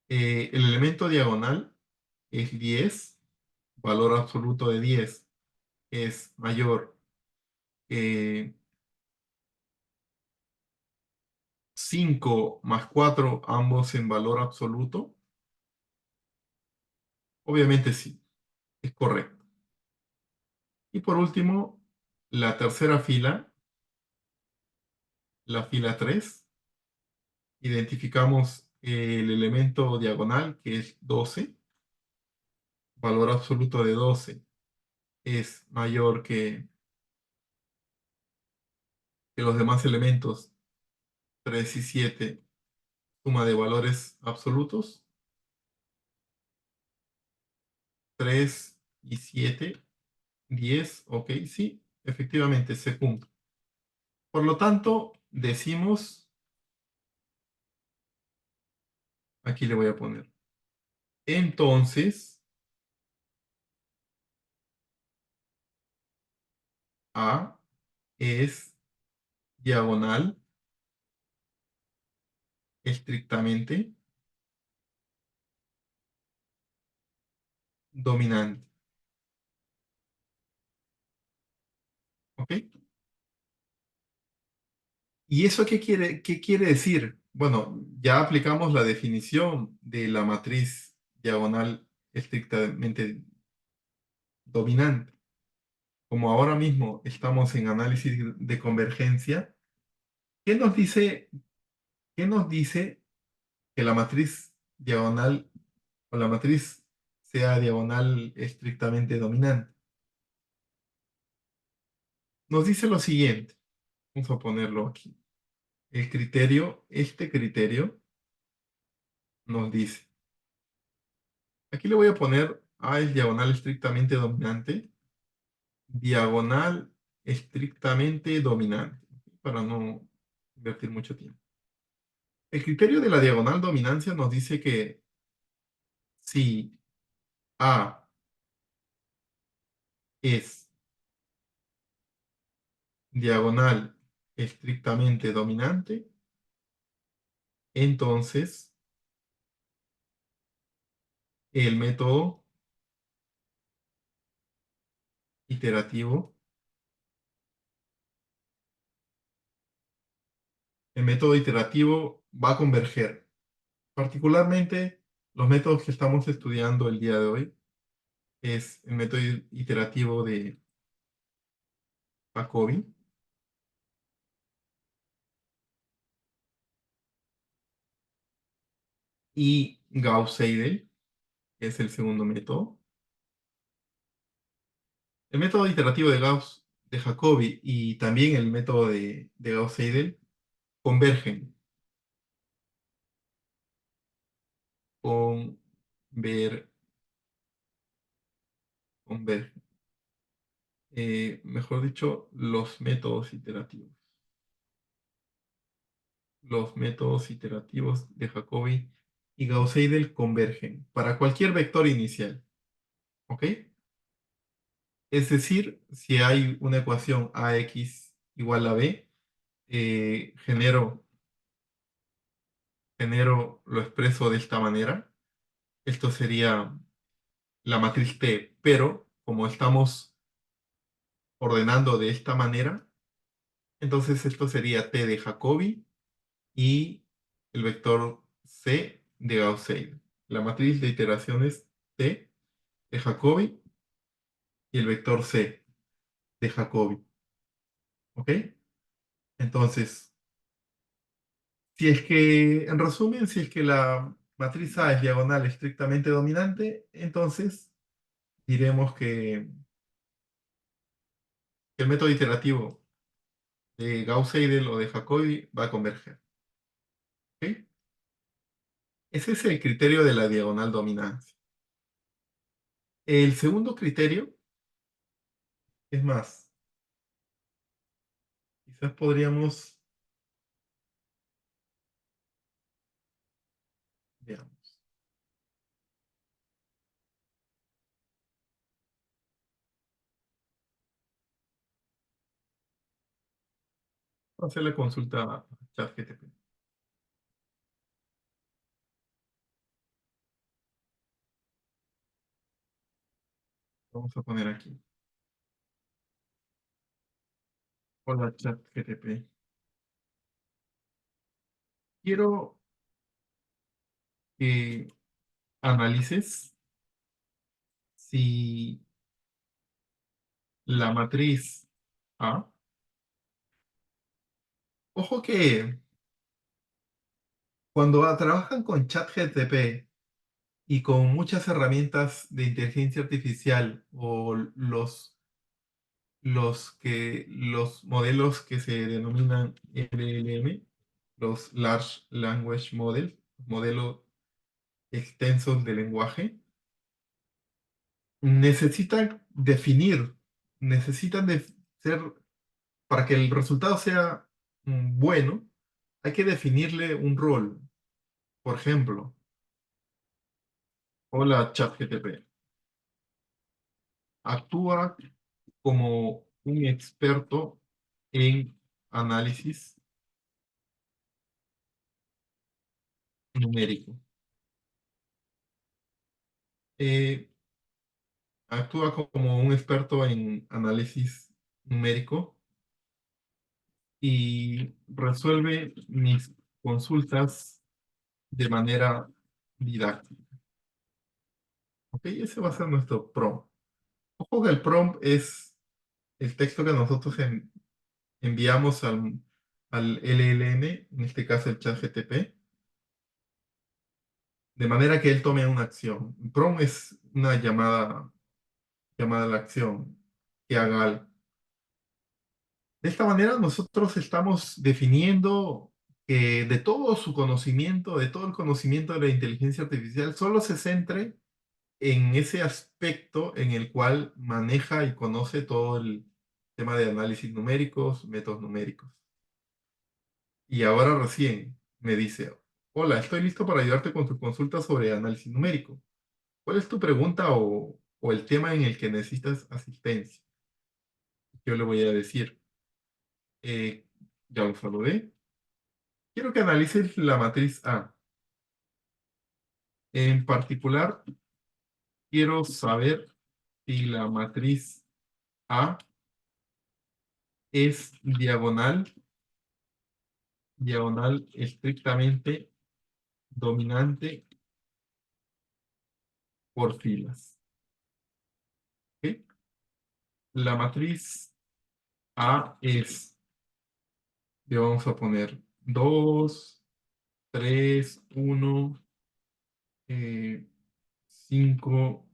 el elemento diagonal es 10, valor absoluto de 10 es mayor que 5 más 4, ambos en valor absoluto. Obviamente sí, es correcto. Y por último, la tercera fila, la fila 3, identificamos el elemento diagonal que es 12, valor absoluto de 12 es mayor que los demás elementos 3 y 7, suma de valores absolutos, 3 y 7, 10, ok, sí, efectivamente se cumple. Por lo tanto, decimos, aquí le voy a poner, entonces A es diagonal estrictamente dominante, ¿ok? ¿Y eso qué quiere decir? Bueno, ya aplicamos la definición de la matriz diagonal estrictamente dominante. Como ahora mismo estamos en análisis de convergencia, ¿qué nos dice, qué nos dice que la matriz diagonal o la matriz sea diagonal estrictamente dominante? Nos dice lo siguiente, vamos a ponerlo aquí. Este criterio nos dice, aquí le voy a poner A es diagonal estrictamente dominante, diagonal estrictamente dominante, para no invertir mucho tiempo. El criterio de la diagonal dominancia nos dice que si A es diagonal estrictamente dominante, entonces el método iterativo, el método iterativo va a converger. Particularmente, los métodos que estamos estudiando el día de hoy es el método iterativo de Jacobi y Gauss-Seidel, que es el segundo método. El método iterativo de Gauss, de Jacobi y también el método de Gauss-Seidel convergen, conver- convergen. Mejor dicho, los métodos iterativos. Los métodos iterativos de Jacobi y Gauss-Seidel convergen para cualquier vector inicial, ¿ok? Es decir, si hay una ecuación AX igual a B, genero, lo expreso de esta manera. Esto sería la matriz T, pero como estamos ordenando de esta manera, entonces esto sería T de Jacobi y el vector C de Gauss-Seidel. La matriz de iteraciones T de Jacobi y el vector C de Jacobi. ¿Ok? Entonces, si es que, en resumen, si es que la matriz A es diagonal estrictamente dominante, entonces diremos que el método iterativo de Gauss-Seidel o de Jacobi va a converger. ¿Ok? Ese es el criterio de la diagonal dominancia. El segundo criterio, es más, quizás podríamos, veamos, hacer la consulta a ChatGPT. Vamos a poner aquí. Hola ChatGPT. Quiero que analices si la matriz A. Ojo que cuando trabajan con ChatGPT y con muchas herramientas de inteligencia artificial o los modelos que se denominan LLM, los Large Language Model, modelos extensos de lenguaje, necesitan definir, necesitan ser, para que el resultado sea bueno, hay que definirle un rol. Por ejemplo, hola ChatGPT, actúa como un experto en análisis numérico. Eh, Actúa como un experto en análisis numérico y resuelve mis consultas de manera didáctica. ¿Ok? Ese va a ser nuestro prompt. Ojo que el prompt es el texto que nosotros enviamos al LLM, en este caso el chat GTP, de manera que él tome una acción. El prompt es una llamada a la acción, que haga algo. De esta manera nosotros estamos definiendo que de todo su conocimiento, de todo el conocimiento de la inteligencia artificial, solo se centre en ese aspecto en el cual maneja y conoce todo el tema de análisis numéricos, métodos numéricos. Y ahora recién me dice, hola, estoy listo para ayudarte con tu consulta sobre análisis numérico. ¿Cuál es tu pregunta o el tema en el que necesitas asistencia? Yo le voy a decir, eh, ya lo saludé. Quiero que analices la matriz A. En particular, quiero saber si la matriz A es diagonal estrictamente dominante por filas. ¿Ok? La matriz A es, le vamos a poner 2 3 1 5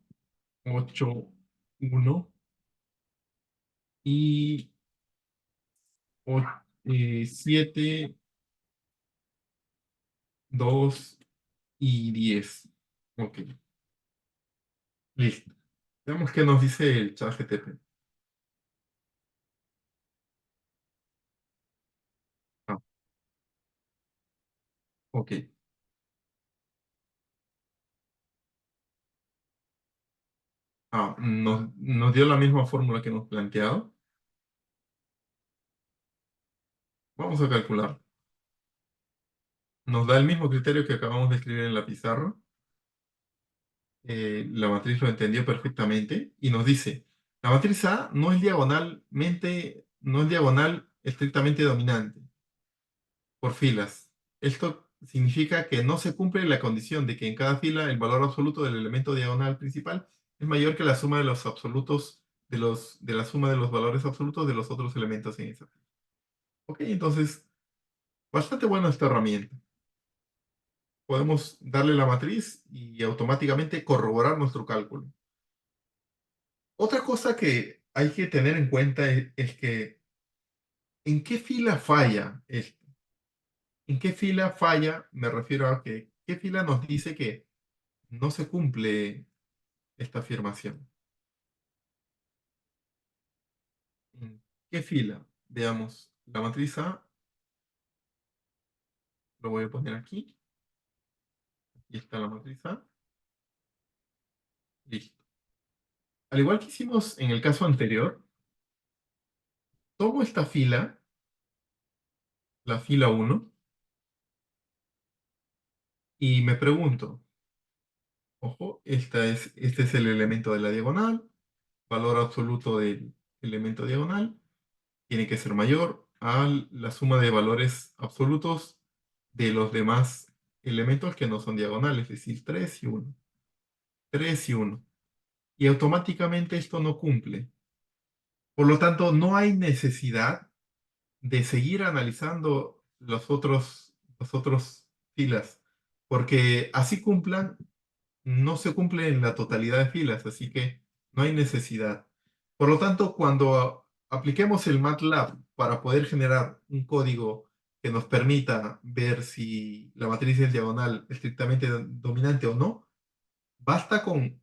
8 1 y 7 2 y 10. Ok, listo. Veamos qué nos dice el chat GTP. Ah, ok. Nos dio la misma fórmula que hemos planteado. Vamos a calcular. Nos da el mismo criterio que acabamos de escribir en la pizarra. La matriz lo entendió perfectamente y nos dice, la matriz A no es diagonal estrictamente dominante por filas. Esto significa que no se cumple la condición de que en cada fila el valor absoluto del elemento diagonal principal es mayor que la suma de los absolutos de la suma de los valores absolutos de los otros elementos en esa fila. Ok, entonces, bastante buena esta herramienta. Podemos darle la matriz y automáticamente corroborar nuestro cálculo. Otra cosa que hay que tener en cuenta es que ¿en qué fila falla esto? ¿En qué fila falla? Me refiero a que ¿qué fila nos dice que no se cumple esta afirmación? ¿En qué fila? Veamos, la matriz A, lo voy a poner aquí. Aquí está la matriz A. Listo. Al igual que hicimos en el caso anterior, tomo esta fila, la fila uno, y me pregunto, ojo, este es el elemento de la diagonal, valor absoluto del elemento diagonal tiene que ser mayor a la suma de valores absolutos de los demás elementos que no son diagonales, es decir, 3 y uno. 3 y uno. Y automáticamente esto no cumple. Por lo tanto, no hay necesidad de seguir analizando los otros filas, porque así cumplan, no se cumple en la totalidad de filas, así que no hay necesidad. Por lo tanto, cuando apliquemos el MATLAB para poder generar un código que nos permita ver si la matriz es diagonal estrictamente dominante o no, basta con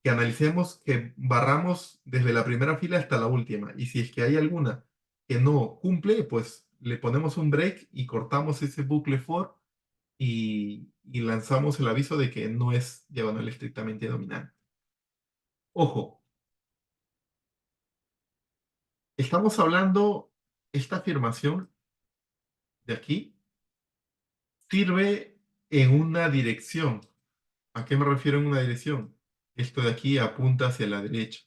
que analicemos, que barramos desde la primera fila hasta la última. Y si es que hay alguna que no cumple, pues le ponemos un break y cortamos ese bucle for y lanzamos el aviso de que no es diagonal estrictamente dominante. Ojo, estamos hablando, esta afirmación de aquí sirve en una dirección. ¿A qué me refiero en una dirección? Esto de aquí apunta hacia la derecha.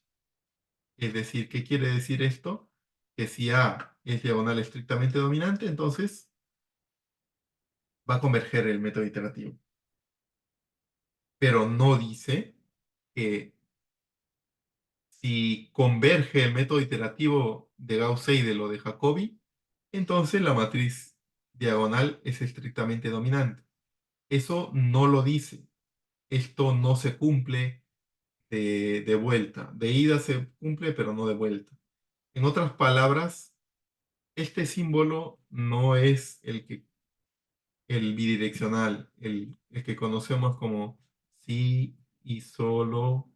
Es decir, ¿qué quiere decir esto? Que si A es diagonal estrictamente dominante, entonces va a converger el método iterativo. Pero no dice que si converge el método iterativo de Gauss-Seidel o de Jacobi, entonces la matriz diagonal es estrictamente dominante. Eso no lo dice. Esto no se cumple de vuelta. De ida se cumple, pero no de vuelta. En otras palabras, este símbolo no es el bidireccional, el que conocemos como sí y solo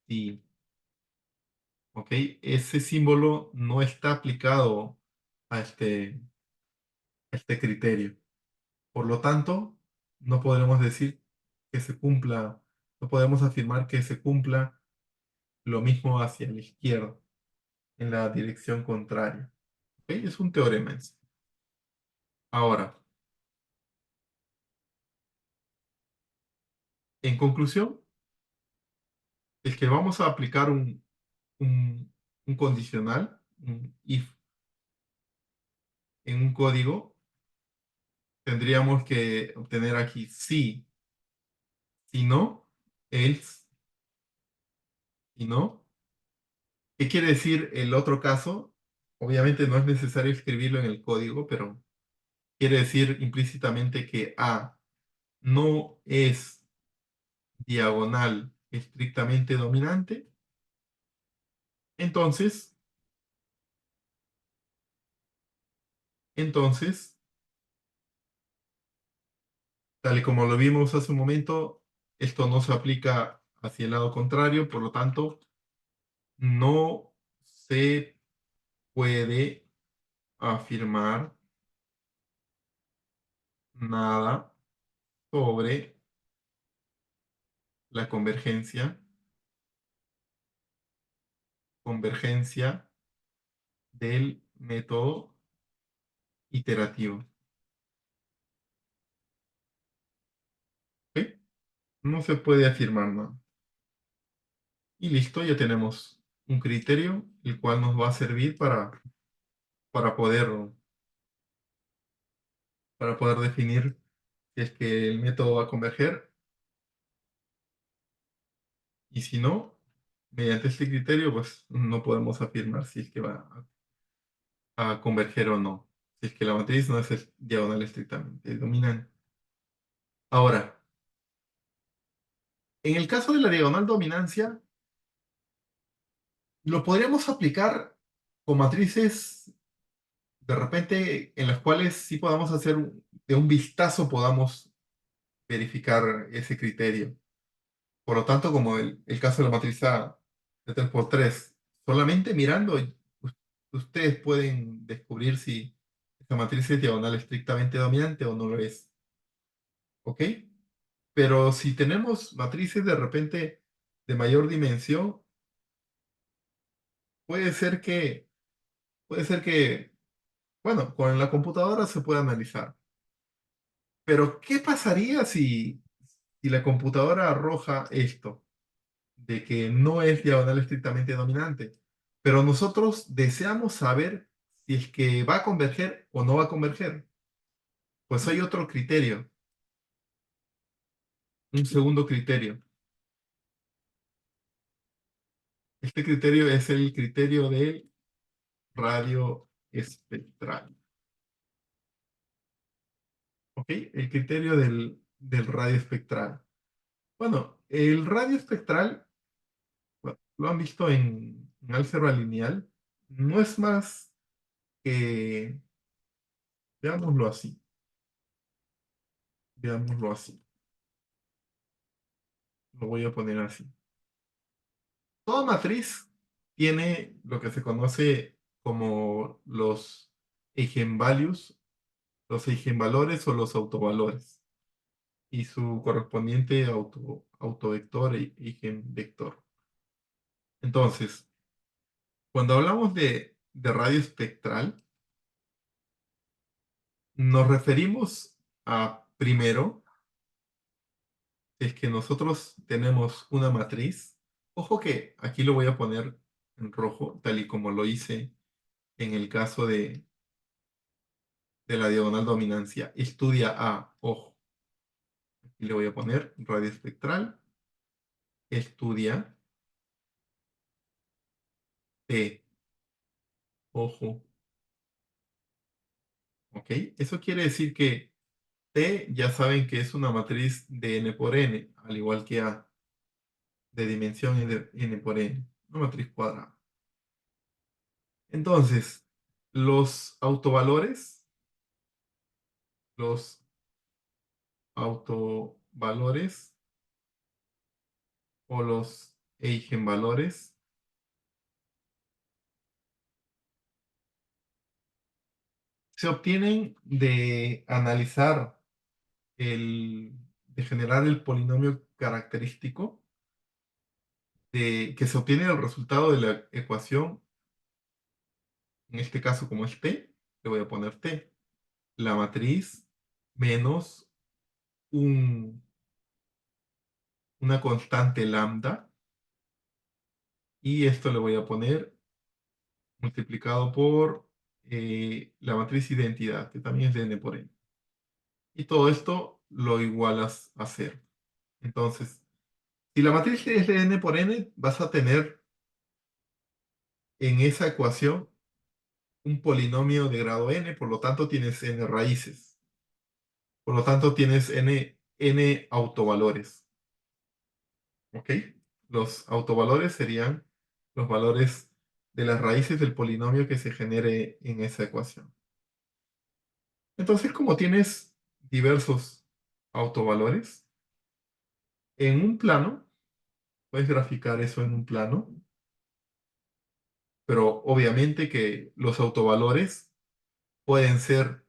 sí. ¿Ok? Ese símbolo no está aplicado a a este criterio. Por lo tanto, no podremos decir que se cumpla, no podemos afirmar que se cumpla lo mismo hacia la izquierda, en la dirección contraria. ¿Ok? Es un teorema en sí. Ahora, en conclusión, es que vamos a aplicar un un condicional, un if en un código, tendríamos que obtener aquí sí, si no, else, si no. ¿Qué quiere decir el otro caso? Obviamente no es necesario escribirlo en el código, pero quiere decir implícitamente que A no es diagonal estrictamente dominante. Entonces, entonces, tal y como lo vimos hace un momento, esto no se aplica hacia el lado contrario, por lo tanto, no se puede afirmar nada sobre la convergencia del método iterativo. ¿Ok? No se puede afirmar nada. Y listo, ya tenemos un criterio el cual nos va a servir para poder, para poder definir si es que el método va a converger y si no, mediante este criterio, pues no podemos afirmar si es que va a converger o no. Si es que la matriz no es diagonal estrictamente dominante. Ahora, en el caso de la diagonal dominancia, lo podríamos aplicar con matrices de repente en las cuales sí podamos hacer de un vistazo, podamos verificar ese criterio. Por lo tanto, como el caso de la matriz A de 3 por 3 solamente mirando, ustedes pueden descubrir si esa matriz es diagonal estrictamente dominante o no lo es. ¿Ok? Pero si tenemos matrices de repente de mayor dimensión, puede ser que, puede ser que, bueno, con la computadora se puede analizar. Pero, ¿qué pasaría si la computadora arroja esto, de que no es diagonal estrictamente dominante? Pero nosotros deseamos saber si es que va a converger o no va a converger. Pues hay otro criterio, un segundo criterio. Este criterio es el criterio del radio espectral. ¿Ok? El criterio del radio espectral. Bueno, el radio espectral, bueno, lo han visto en álgebra lineal, no es más que, veámoslo así, veámoslo así, lo voy a poner así. Toda matriz tiene lo que se conoce como eigenvalues, los eigenvalores o los autovalores y su correspondiente autovector e eigenvector. Entonces, cuando hablamos de radio espectral, nos referimos a, primero, es que nosotros tenemos una matriz. Ojo que aquí lo voy a poner en rojo, tal y como lo hice en el caso de la diagonal dominancia. Estudia A, ojo. Aquí le voy a poner radio espectral, estudia T, ojo. ¿Ok? Eso quiere decir que T ya saben que es una matriz de n por n, al igual que A, de dimensión n por n, una matriz cuadrada. Entonces, los autovalores, los autovalores o los eigenvalores se obtienen de analizar de generar el polinomio característico que se obtiene el resultado de la ecuación, en este caso como es T, le voy a poner T, la matriz menos un- una constante lambda, y esto le voy a poner multiplicado por la matriz identidad, que también es de n por n. Y todo esto lo igualas a cero. Entonces, si la matriz es de n por n, vas a tener en esa ecuación un polinomio de grado n, por lo tanto tienes n raíces. Por lo tanto tienes n autovalores. ¿Ok? Los autovalores serían los valores de las raíces del polinomio que se genere en esa ecuación. Entonces, como tienes diversos autovalores, en un plano, puedes graficar eso en un plano, pero obviamente que los autovalores pueden ser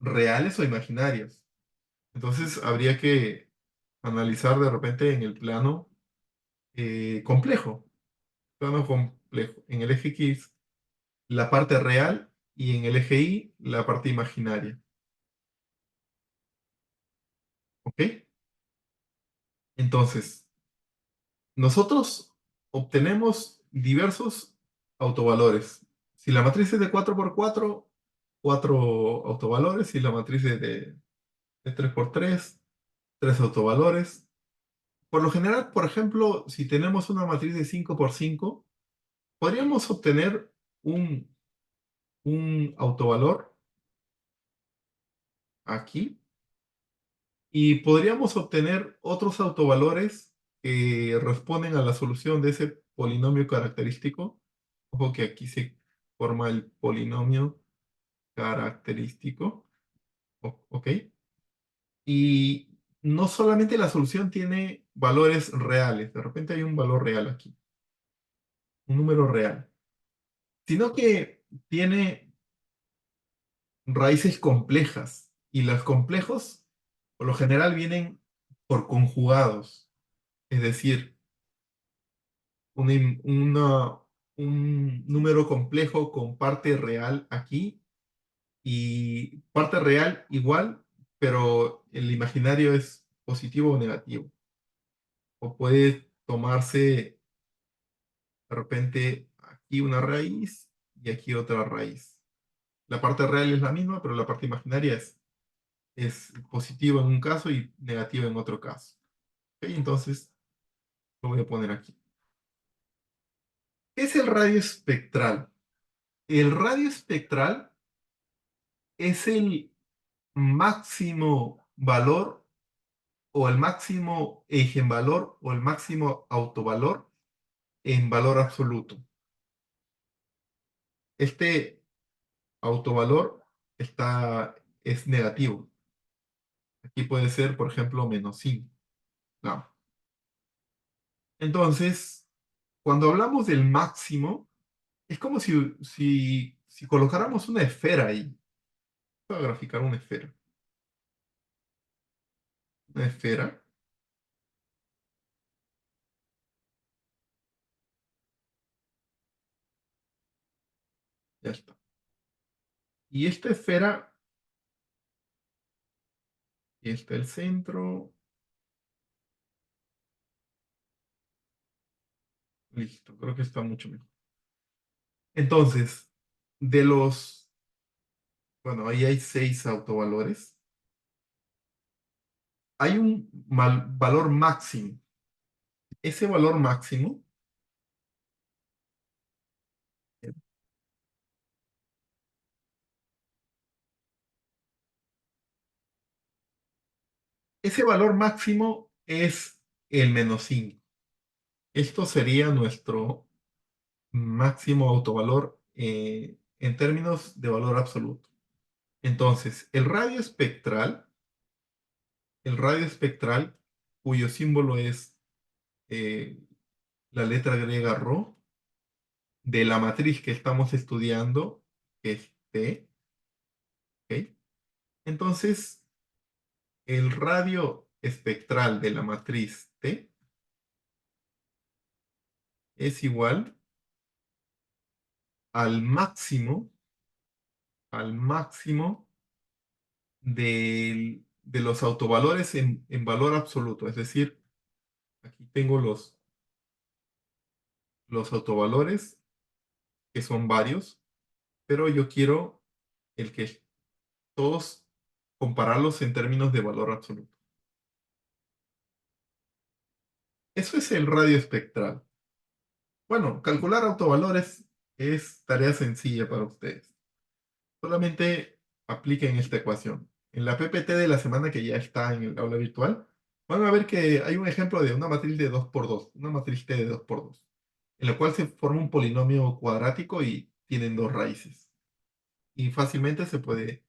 reales o imaginarios. Entonces, habría que analizar de repente en el plano complejo, plano complejo. En el eje X, la parte real y en el eje Y, la parte imaginaria. ¿Ok? Entonces, nosotros obtenemos diversos autovalores. Si la matriz es de 4 por 4, 4 autovalores. Si la matriz es de 3 por 3, 3 autovalores. Por lo general, por ejemplo, si tenemos una matriz de 5 por 5, podríamos obtener un, un autovalor aquí y podríamos obtener otros autovalores que responden a la solución de ese polinomio característico. Ojo que aquí se forma el polinomio característico. ¿Ok? Y no solamente la solución tiene valores reales, de repente hay un valor real aquí, un número real, sino que tiene raíces complejas. Y los complejos, por lo general, vienen por conjugados. Es decir, un número complejo con parte real aquí y parte real igual, pero el imaginario es positivo o negativo. O puede tomarse de repente aquí una raíz y aquí otra raíz. La parte real es la misma, pero la parte imaginaria es positiva en un caso y negativa en otro caso. ¿Ok? Entonces lo voy a poner aquí. ¿Qué es el radio espectral? El radio espectral es el máximo valor o el máximo eigenvalor o el máximo autovalor en valor absoluto. Este autovalor es negativo. Aquí puede ser, por ejemplo, -5. No. Entonces, cuando hablamos del máximo, es como si colocáramos una esfera ahí. Voy a graficar una esfera. Una esfera, ya está. Y esta esfera, y está el centro. Listo, creo que está mucho mejor. Entonces, de los, bueno, ahí hay 6 autovalores. Hay un valor máximo. Ese valor máximo, ese valor máximo es el -5. Esto sería nuestro máximo autovalor en términos de valor absoluto. Entonces, el radio espectral, cuyo símbolo es eh, la letra griega ρ, de la matriz que estamos estudiando, que es T, ¿ok? Entonces, el radio espectral de la matriz T es igual al máximo de los autovalores en valor absoluto. Es decir, aquí tengo los autovalores que son varios, pero yo quiero el que todos compararlos en términos de valor absoluto. Eso es el radio espectral. Bueno, calcular autovalores es tarea sencilla para ustedes. Solamente apliquen esta ecuación. En la PPT de la semana que ya está en el aula virtual, van a ver que hay un ejemplo de una matriz de 2 por 2, una matriz T de 2 por 2, en la cual se forma un polinomio cuadrático y tienen dos raíces. Y fácilmente se puede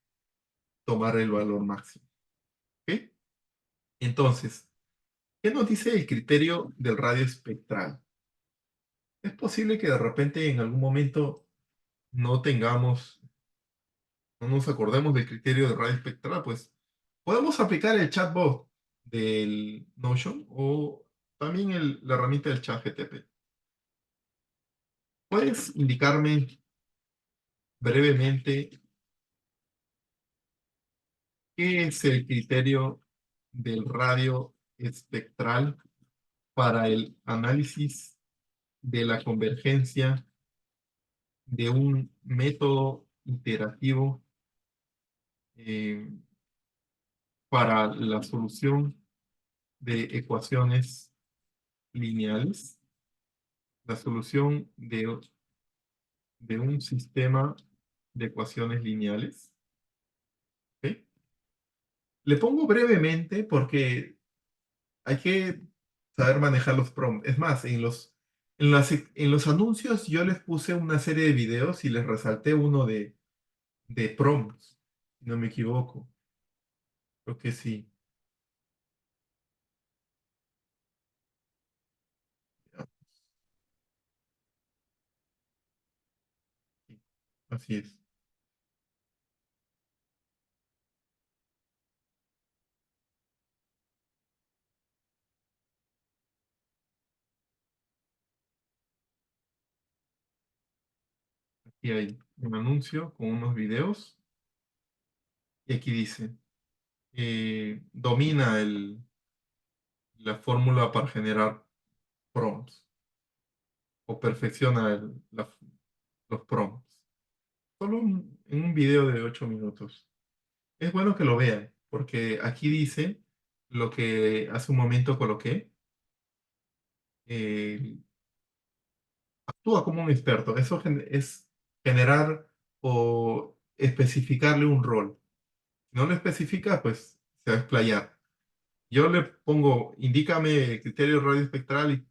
tomar el valor máximo. ¿Ok? Entonces, ¿qué nos dice el criterio del radio espectral? Es posible que de repente en algún momento no tengamos, no nos acordemos del criterio de radio espectral, pues podemos aplicar el chatbot del Notion o también la herramienta del chat GTP. ¿Puedes indicarme brevemente qué es el criterio del radio espectral para el análisis de la convergencia de un método iterativo eh, para la solución de ecuaciones lineales, la solución de un sistema de ecuaciones lineales? ¿Ok? Le pongo brevemente porque hay que saber manejar los prompts. Es más, en los anuncios yo les puse una serie de videos y les resalté uno de prompts, si no me equivoco. Creo que sí. Así es. Aquí hay un anuncio con unos videos y aquí dice, domina la fórmula para generar prompts o perfecciona los prompts. Solo en un video de 8 minutos. Es bueno que lo vean, porque aquí dice lo que hace un momento coloqué. eh, Actúa como un experto. Eso es generar o especificarle un rol. Si no lo especifica, pues se va a explayar. Yo le pongo, indícame el criterio radio espectral y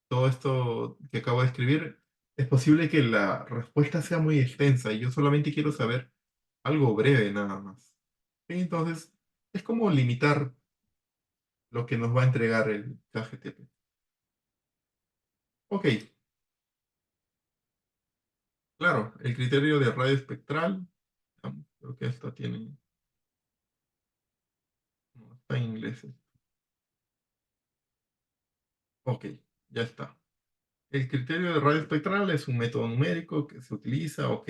todo esto que acabo de escribir. Es posible que la respuesta sea muy extensa y yo solamente quiero saber algo breve nada más. ¿Sí? Entonces, es como limitar lo que nos va a entregar el ChatGPT. Ok, claro, el criterio de radio espectral, creo que esto tiene, no, está en inglés. Ok, ya está. El criterio de radio espectral es un método numérico que se utiliza, ok,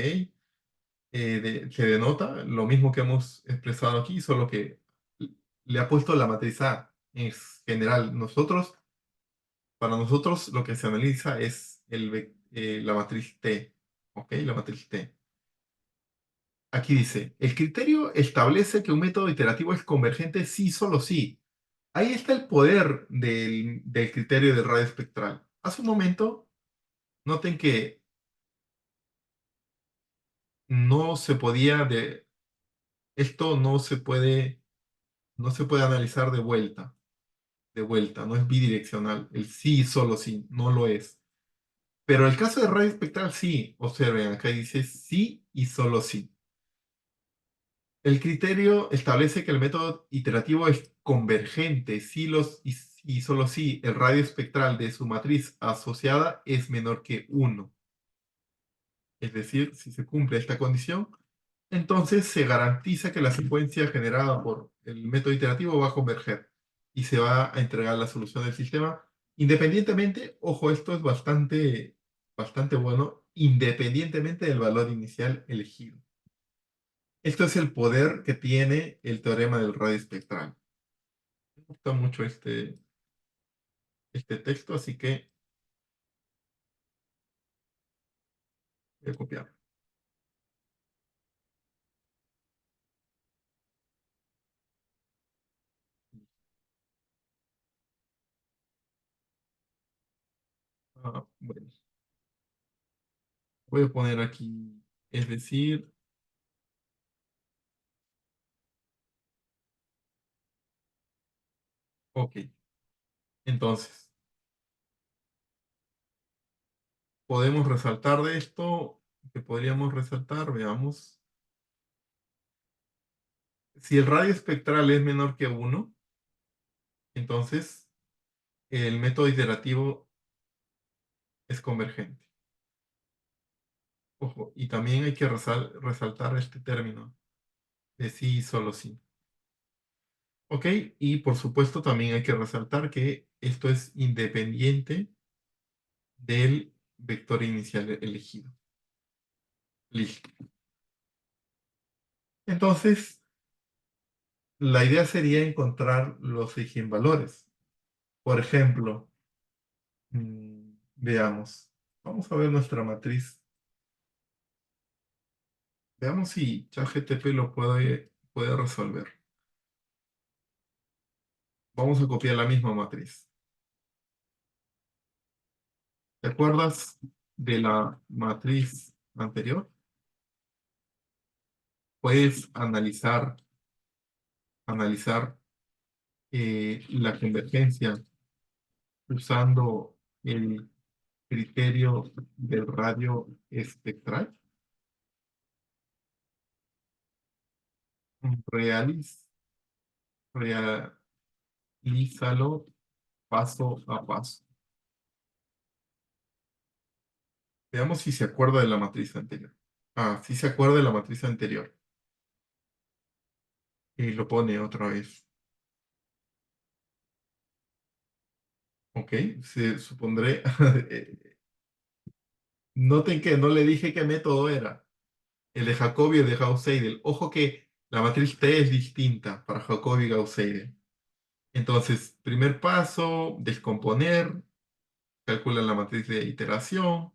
que denota lo mismo que hemos expresado aquí, solo que le ha puesto la matriz A. En general, para nosotros lo que se analiza es la matriz T, ok, la matriz T. Aquí dice, el criterio establece que un método iterativo es convergente sí, solo sí. Ahí está el poder del criterio del radio espectral. Hace un momento, noten que no se podía esto no se puede analizar de vuelta, no es bidireccional. El sí, solo sí, no lo es. Pero el caso de radio espectral sí, observen, acá dice sí y solo sí. El criterio establece que el método iterativo es convergente y solo si el radio espectral de su matriz asociada es menor que uno. Es decir, si se cumple esta condición, entonces se garantiza que la secuencia generada por el método iterativo va a converger y se va a entregar la solución del sistema independientemente, ojo, esto es bastante bueno, independientemente del valor inicial elegido. Esto es el poder que tiene el teorema del radio espectral. Me gusta mucho este texto, así que Voy a copiar. Bueno, voy a poner aquí, es decir, ok. Entonces, podemos resaltar de esto, que podríamos resaltar, veamos. Si el radio espectral es menor que uno, entonces el método iterativo es convergente. Ojo, y también hay que resaltar este término de sí y solo sí. Ok, y por supuesto también hay que resaltar que esto es independiente del vector inicial elegido. Listo. Entonces, la idea sería encontrar los eigenvalores. Por ejemplo, veamos, vamos a ver nuestra matriz. Veamos si ChatGPT lo puede resolver. Vamos a copiar la misma matriz. ¿Te acuerdas de la matriz anterior? Puedes analizar la convergencia usando el criterio del radio espectral. Realiz- Realízalo paso a paso. Veamos si se acuerda de la matriz anterior. Ah, si se acuerda de la matriz anterior. Y lo pone otra vez. Ok, se supondré. Noten que no le dije qué método era. El de Jacobi y el de Gauss-Seidel. Ojo que la matriz T es distinta para Jacobi y Gauss-Seidel. Entonces, primer paso, descomponer, calcula la matriz de iteración,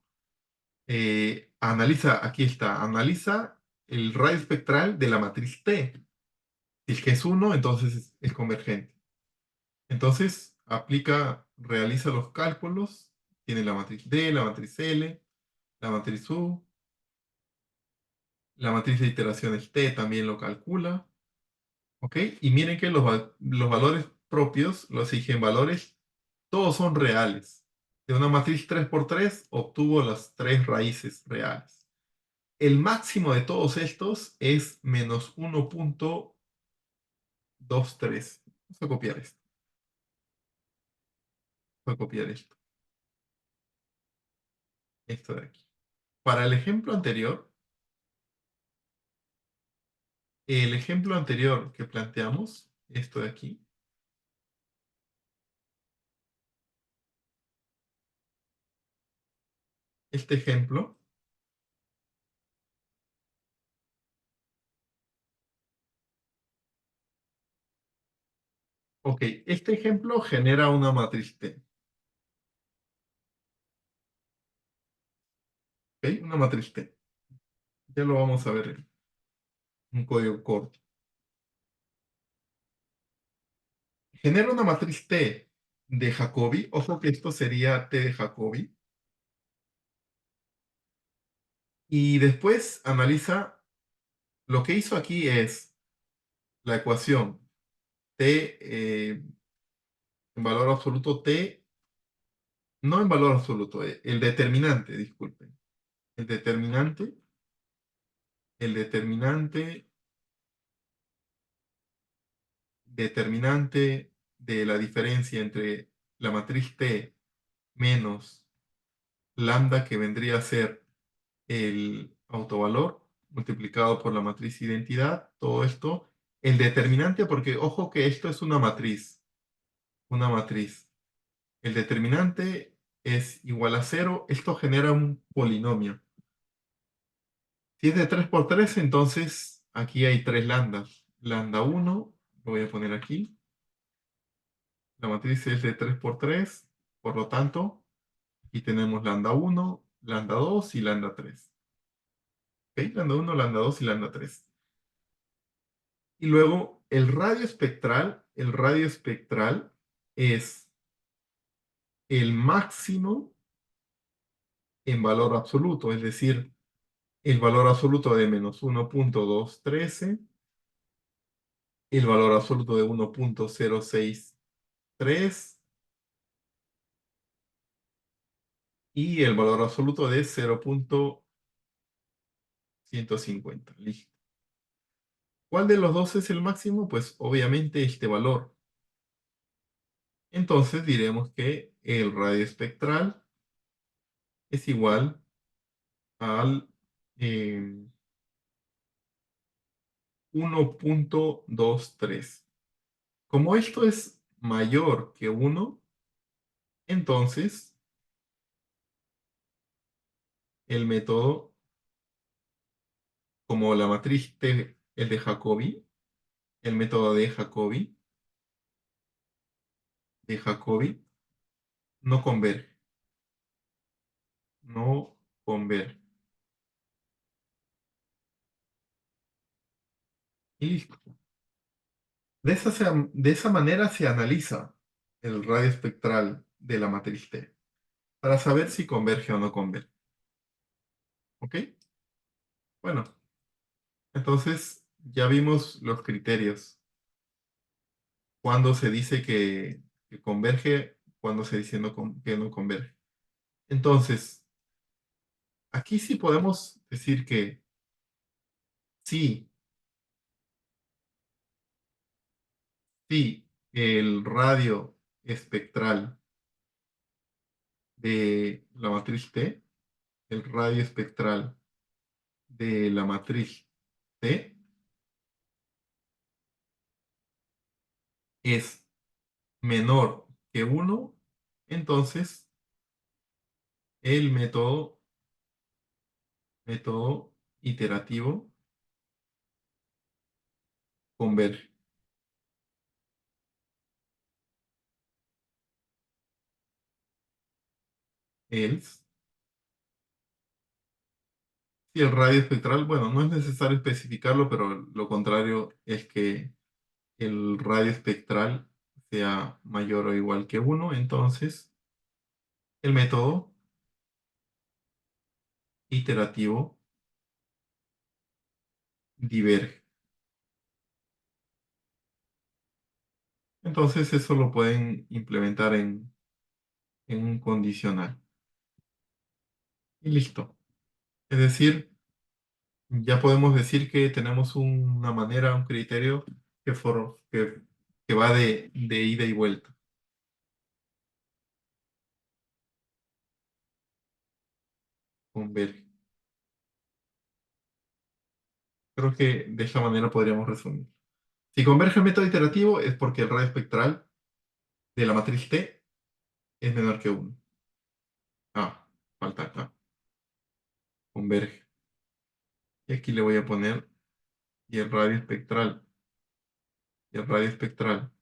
analiza, aquí está, analiza el radio espectral de la matriz T. Si es que es uno, entonces es convergente. Entonces, realiza los cálculos, tiene la matriz D, la matriz L, la matriz U, la matriz de iteraciones T también lo calcula, ¿ok? Y miren que los valores propios, los eigenvalores, todos son reales. De una matriz 3 por 3 obtuvo las tres raíces reales. El máximo de todos estos es menos 1,23. Vamos a copiar esto. Voy a copiar esto. Esto de aquí. Para el ejemplo anterior que planteamos, esto de aquí, este ejemplo, ok, este ejemplo genera una matriz T, ¿ok? Una matriz T. Ya lo vamos a ver en un código corto. Genera una matriz T de Jacobi, ojo que esto sería T de Jacobi, y después analiza, lo que hizo aquí es la ecuación T en valor absoluto T, no en valor absoluto, el determinante, disculpen. El determinante, el determinante de la diferencia entre la matriz T menos lambda, que vendría a ser el autovalor, multiplicado por la matriz identidad, todo esto. El determinante, porque ojo que esto es una matriz, una matriz. El determinante es igual a cero. Esto genera un polinomio. Si es de 3 por 3, entonces aquí hay tres lambdas. Lambda uno, lo voy a poner aquí. La matriz es de 3 por 3, por lo tanto, aquí tenemos lambda uno, lambda 2 y lambda 3. ¿Ok? Lambda uno, lambda 2 y lambda 3. Y luego el radio espectral es el máximo en valor absoluto, es decir, el valor absoluto de menos 1.213, el valor absoluto de 1.063 y el valor absoluto de 0.150. Listo. ¿Cuál de los dos es el máximo? Pues obviamente este valor. Entonces diremos que el radio espectral es igual al 1.23. Como esto es mayor que 1, entonces el método, como la matriz T es de Jacobi, el método de Jacobi no converge, no converge. Y listo. De esa manera se analiza el radio espectral de la matriz T para saber si converge o no converge. ¿Ok? Bueno, entonces ya vimos los criterios. Cuando se dice que converge, cuando se dice que no converge. Entonces, aquí sí podemos decir que sí, sí, el radio espectral de la matriz T, el radio espectral de la matriz T es menor que 1, entonces el método iterativo converge. Else, si el radio espectral, bueno, no es necesario especificarlo, pero lo contrario es que el radio espectral sea mayor o igual que 1, entonces el método iterativo diverge. Entonces eso lo pueden implementar en un condicional. Y listo. Es decir, ya podemos decir que tenemos una manera, un criterio que va de ida y vuelta. Converge. Creo que de esta manera podríamos resumir. Si converge el método iterativo es porque el radio espectral de la matriz T es menor que 1. Ah, falta acá. Converge. Y aquí le voy a poner y el radio espectral. Y el radio espectral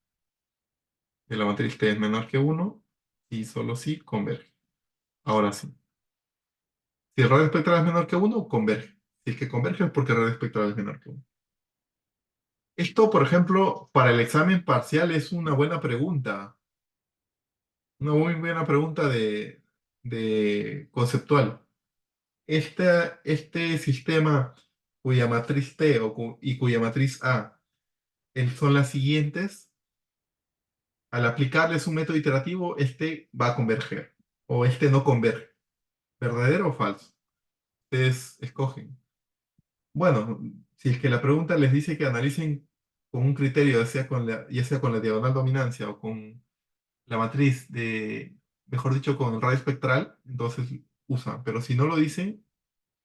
de la matriz T es menor que 1 y solo si converge. Ahora sí. Si el radio espectral es menor que 1, converge. Si es que converge es porque el radio espectral es menor que 1. Esto, por ejemplo, para el examen parcial es una buena pregunta. Una muy buena pregunta de conceptual. Este sistema cuya matriz T y cuya matriz A son las siguientes, al aplicarles un método iterativo, este va a converger o este no converge. ¿Verdadero o falso? Ustedes escogen. Bueno, si es que la pregunta les dice que analicen con un criterio, ya sea con la diagonal dominancia o con la matriz mejor dicho, con el radio espectral, entonces usan. Pero si no lo dice,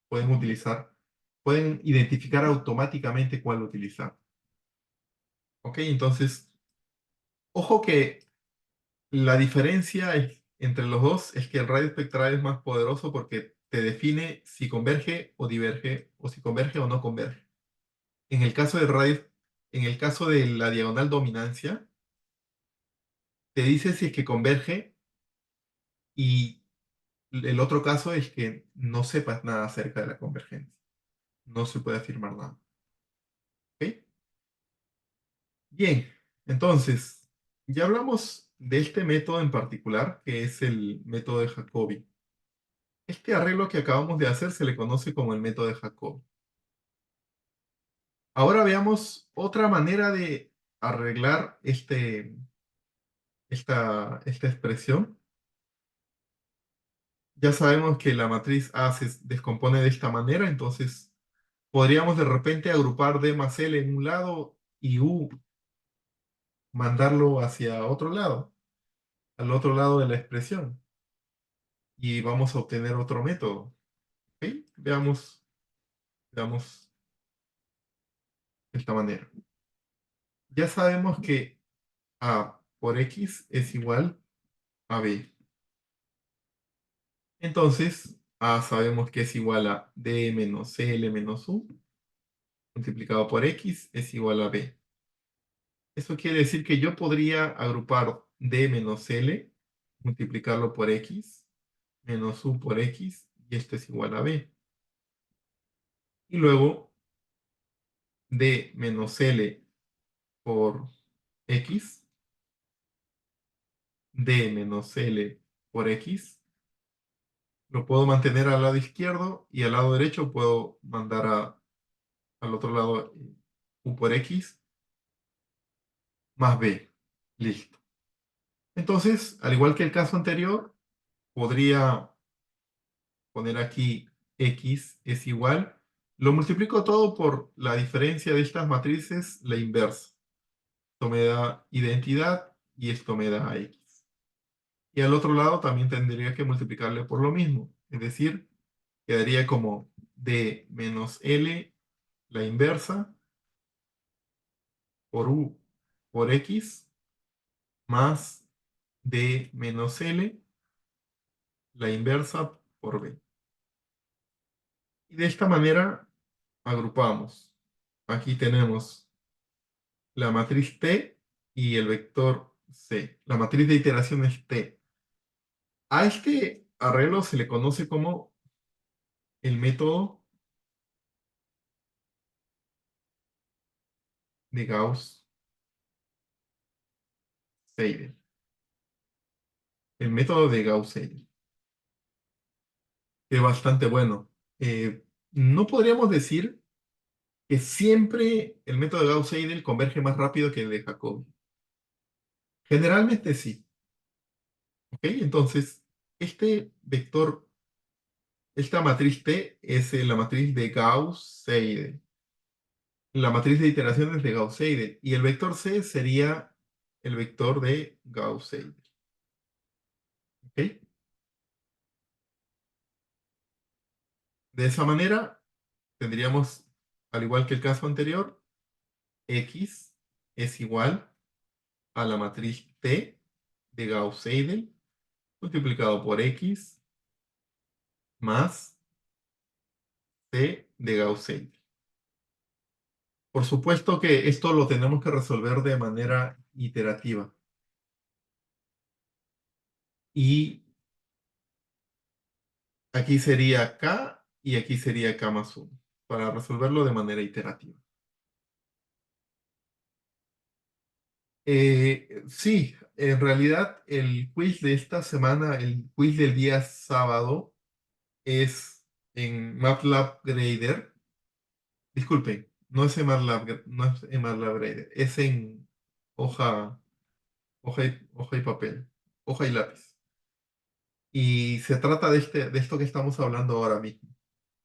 pueden identificar automáticamente cuál utilizar. ¿Ok? Entonces, ojo que la diferencia entre los dos es que el radio espectral es más poderoso porque te define si converge o diverge, o si converge o no converge. En el caso del radio, en el caso de la diagonal dominancia, te dice si es que converge y el otro caso es que no sepas nada acerca de la convergencia. no se puede afirmar nada. ¿Ok? Bien, entonces, ya hablamos de este método en particular, que es el método de Jacobi. Este arreglo que acabamos de hacer se le conoce como el método de Jacobi. Ahora veamos otra manera de arreglar esta expresión. Ya sabemos que la matriz A se descompone de esta manera, entonces podríamos de repente agrupar D más L en un lado y U mandarlo hacia otro lado, al otro lado de la expresión, y vamos a obtener otro método. ¿Ok? Veamos de esta manera. Ya sabemos que A por X es igual a B. Entonces, A sabemos que es igual a D menos L menos U, multiplicado por X es igual a B. Eso quiere decir que yo podría agrupar D menos L, multiplicarlo por X, menos U por X, y esto es igual a B. Y luego D menos L por X, D menos L por X, lo puedo mantener al lado izquierdo y al lado derecho puedo mandar al otro lado U por X más B. Listo. Entonces, al igual que el caso anterior, podría poner aquí X es igual. Lo multiplico todo por la diferencia de estas matrices, la inversa. Esto me da identidad y esto me da X. Y al otro lado también tendría que multiplicarle por lo mismo. Es decir, quedaría como D menos L, la inversa, por U por X, más D menos L, la inversa por B. Y de esta manera agrupamos. Aquí tenemos la matriz T y el vector C. La matriz de iteración es T. A este arreglo se le conoce como el método de Gauss-Seidel. El método de Gauss-Seidel. Es bastante bueno. No podríamos decir que siempre el método de Gauss-Seidel converge más rápido que el de Jacobi. Generalmente sí. ¿Ok? Entonces, este vector, esta matriz T es la matriz de Gauss-Seidel. La matriz de iteraciones de Gauss-Seidel. Y el vector C sería el vector de Gauss-Seidel. ¿Ok? De esa manera, tendríamos, al igual que el caso anterior, X es igual a la matriz T de Gauss-Seidel multiplicado por X más T de Gauss-Seidel. Por supuesto que esto lo tenemos que resolver de manera iterativa. Y aquí sería K y aquí sería K más 1 para resolverlo de manera iterativa. Sí, en realidad el quiz de esta semana, el quiz del día sábado, es en MATLAB Grader. Disculpen, no es en MATLAB, no es en MATLAB Grader, es en hoja, hoja y papel, hoja y lápiz. Y se trata de esto que estamos hablando ahora mismo,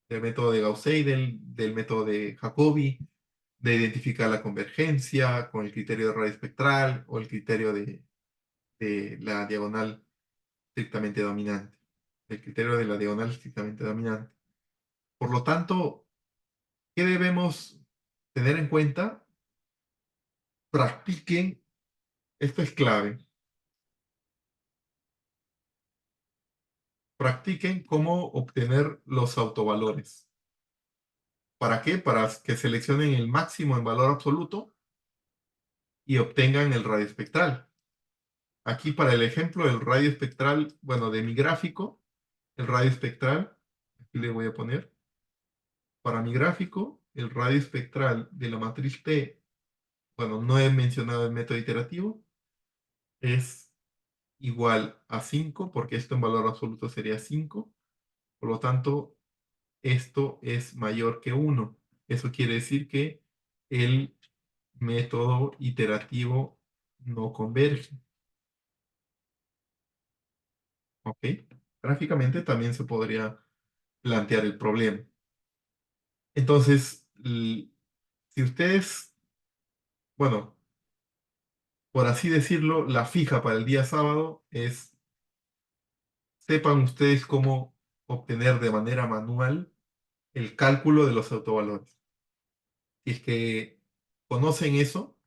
del método de Gauss-Seidel, del método de Jacobi, de identificar la convergencia con el criterio de radio espectral o el criterio de la diagonal estrictamente dominante, el criterio de la diagonal estrictamente dominante. Por lo tanto, ¿qué debemos tener en cuenta? Practiquen, esto es clave, practiquen cómo obtener los autovalores. ¿Para qué? Para que seleccionen el máximo en valor absoluto y obtengan el radio espectral. Aquí para el ejemplo, el radio espectral, bueno, de mi gráfico, el radio espectral, aquí le voy a poner. para mi gráfico, el radio espectral de la matriz T, bueno, no he mencionado el método iterativo, es igual a 5 porque esto en valor absoluto sería 5. Por lo tanto, esto es mayor que 1. Eso quiere decir que el método iterativo no converge. ¿Ok? Gráficamente también se podría plantear el problema. Entonces, si ustedes, bueno, por así decirlo, la fija para el día sábado es, sepan ustedes cómo obtener de manera manual el cálculo de los autovalores. Si es que conocen eso,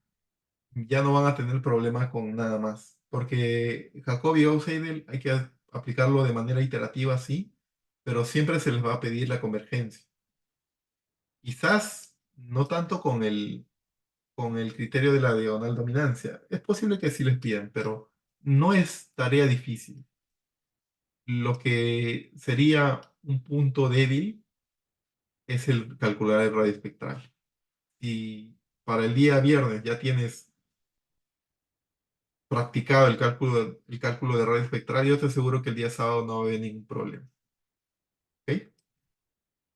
ya no van a tener problema con nada más. Porque Jacobi y Gauss-Seidel hay que aplicarlo de manera iterativa, sí, pero siempre se les va a pedir la convergencia. Quizás no tanto con el criterio de la diagonal dominancia. Es posible que sí les pidan, pero no es tarea difícil. Lo que sería un punto débil es el calcular el radio espectral. Si para el día viernes ya tienes practicado el cálculo de radio espectral, yo te aseguro que el día sábado no va a haber ningún problema. ¿Ok?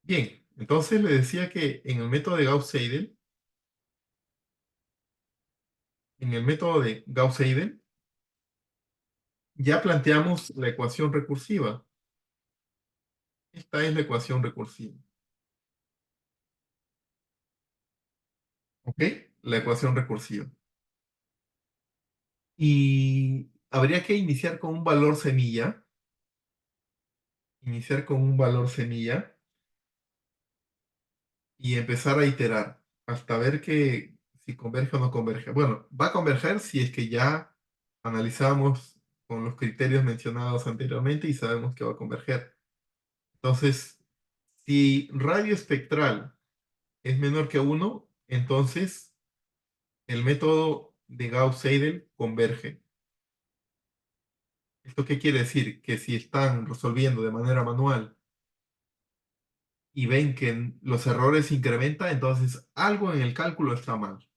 Bien, entonces le decía que en el método de Gauss-Seidel, ya planteamos la ecuación recursiva. Esta es la ecuación recursiva. ¿Ok? La ecuación recursiva. Y habría que iniciar con un valor semilla y empezar a iterar hasta ver que si converge o no converge. Bueno, va a converger si es que ya analizamos con los criterios mencionados anteriormente y sabemos que va a converger. Entonces, si radio espectral es menor que 1, entonces el método de Gauss-Seidel converge. ¿Esto qué quiere decir? Que si están resolviendo de manera manual y ven que los errores incrementan, entonces algo en el cálculo está mal.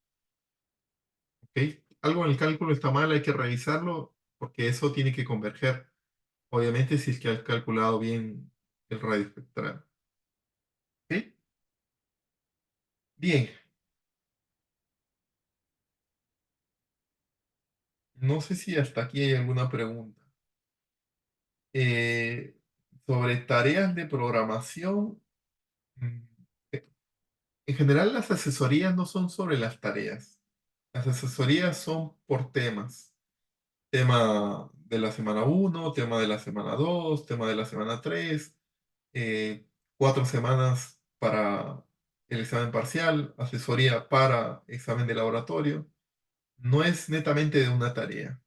¿Ok? Algo en el cálculo está mal, hay que revisarlo porque eso tiene que converger. Obviamente si es que has calculado bien el radio espectral. ¿Ok? Bien, no sé si hasta aquí hay alguna pregunta. Eh, sobre tareas de programación, mm, en general las asesorías no son sobre las tareas. Las asesorías son por temas. Tema de la semana uno, tema de la semana 2, tema de la semana 3, 4 semanas para el examen parcial, asesoría para examen de laboratorio. No es netamente de una tarea,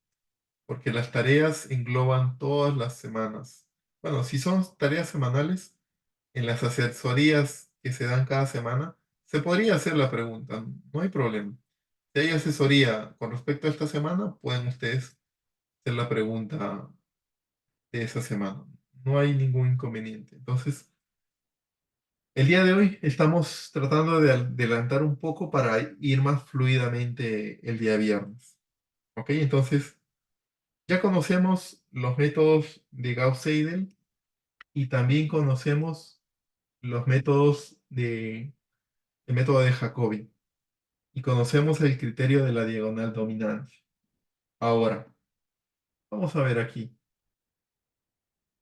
porque las tareas engloban todas las semanas. Bueno, si son tareas semanales, en las asesorías que se dan cada semana, se podría hacer la pregunta, no hay problema. Si hay asesoría con respecto a esta semana, pueden ustedes hacer la pregunta de esa semana. No hay ningún inconveniente. Entonces, el día de hoy estamos tratando de adelantar un poco para ir más fluidamente el día viernes. ¿Ok? Entonces, ya conocemos los métodos de Gauss-Seidel y también conocemos los métodos el método de Jacobi y conocemos el criterio de la diagonal dominante. Ahora, vamos a ver aquí.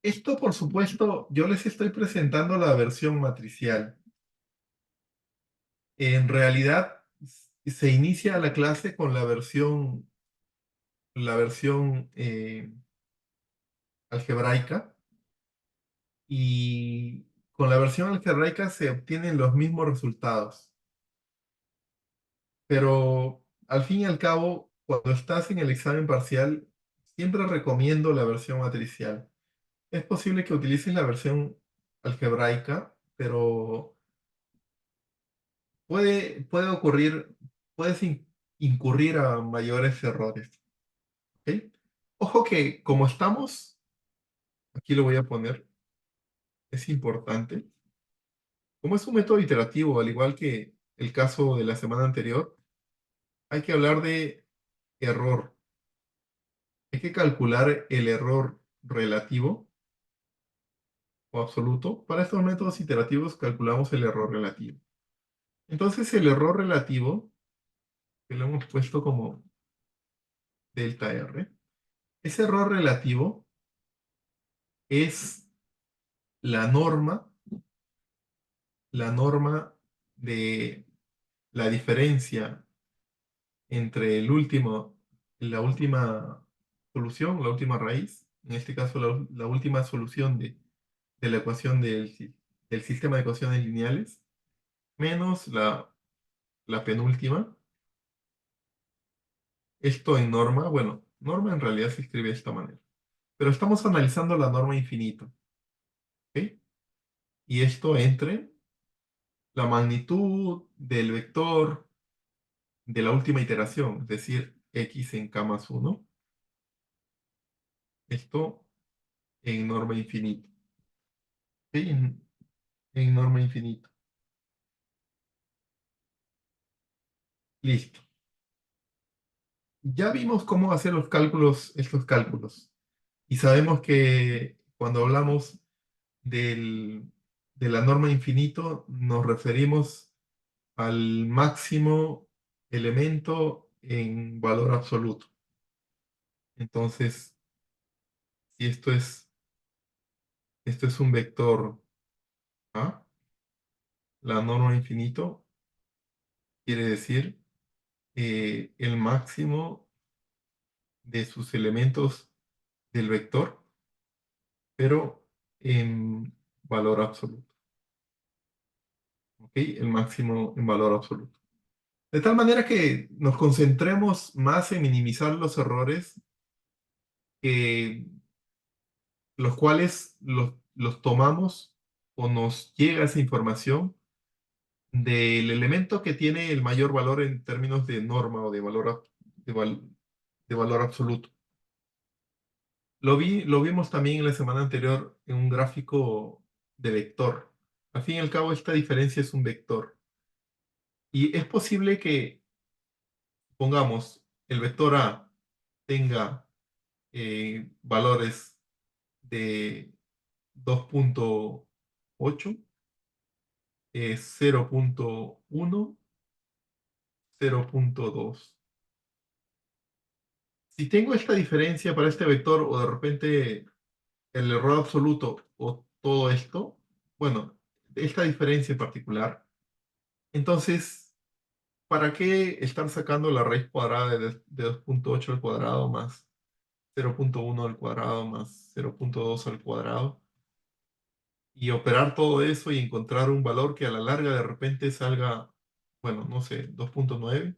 Esto, por supuesto, yo les estoy presentando la versión matricial. En realidad, se inicia la clase con la versión algebraica y con la versión algebraica se obtienen los mismos resultados. Pero al fin y al cabo, cuando estás en el examen parcial, siempre recomiendo la versión matricial. Es posible que utilices la versión algebraica, pero puede ocurrir, puedes incurrir a mayores errores. ¿Ok? Ojo que como estamos, aquí lo voy a poner, es importante. Como es un método iterativo, al igual que el caso de la semana anterior, hay que hablar de error. Hay que calcular el error relativo o absoluto. Para estos métodos iterativos calculamos el error relativo. Entonces el error relativo, que lo hemos puesto como delta R, ese error relativo es la norma, la norma de la diferencia entre la última solución, la última raíz, en este caso la última solución de la ecuación del sistema de ecuaciones lineales, menos la penúltima. Esto en norma, bueno, norma en realidad se escribe de esta manera, pero estamos analizando la norma infinita, ¿ok? Y esto entre la magnitud del vector de la última iteración, es decir, x en k más 1, esto en norma infinita, ¿ok? En norma infinita. Listo. Ya vimos cómo hacer los cálculos, estos cálculos. Y sabemos que cuando hablamos del- de la norma infinito, nos referimos al máximo elemento en valor absoluto. Entonces, si esto es un vector A, la norma infinito quiere decir el máximo de sus elementos del vector, pero en valor absoluto. ¿Ok? El máximo en valor absoluto. De tal manera que nos concentremos más en minimizar los errores que los cuales los tomamos o nos llega esa información del elemento que tiene el mayor valor en términos de norma o de valor absoluto. Lo vimos también en la semana anterior en un gráfico de vector. Al fin y al cabo, esta diferencia es un vector. Y es posible que, pongamos, el vector A tenga valores de 2.8, 0.1, 0.2. Si tengo esta diferencia para este vector o de repente el error absoluto o todo esto, bueno, esta diferencia en particular, entonces, ¿para qué estar sacando la raíz cuadrada de 2.8 al cuadrado más 0.1 al cuadrado más 0.2 al cuadrado? Y operar todo eso y encontrar un valor que a la larga de repente salga, bueno, no sé, 2.9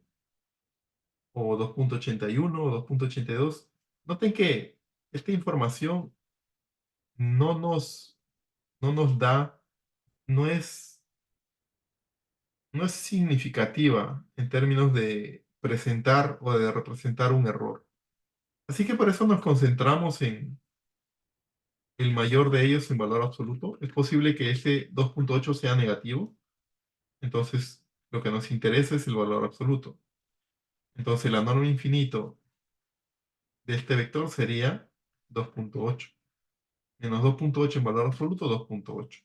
o 2.81 o 2.82. Noten que esta información no nos, no nos da, no es, no es significativa en términos de presentar o de representar un error. Así que por eso nos concentramos en el mayor de ellos en valor absoluto. Es posible que este 2.8 sea negativo, entonces lo que nos interesa es el valor absoluto. Entonces la norma infinito de este vector sería 2.8 menos 2.8 en valor absoluto, 2.8.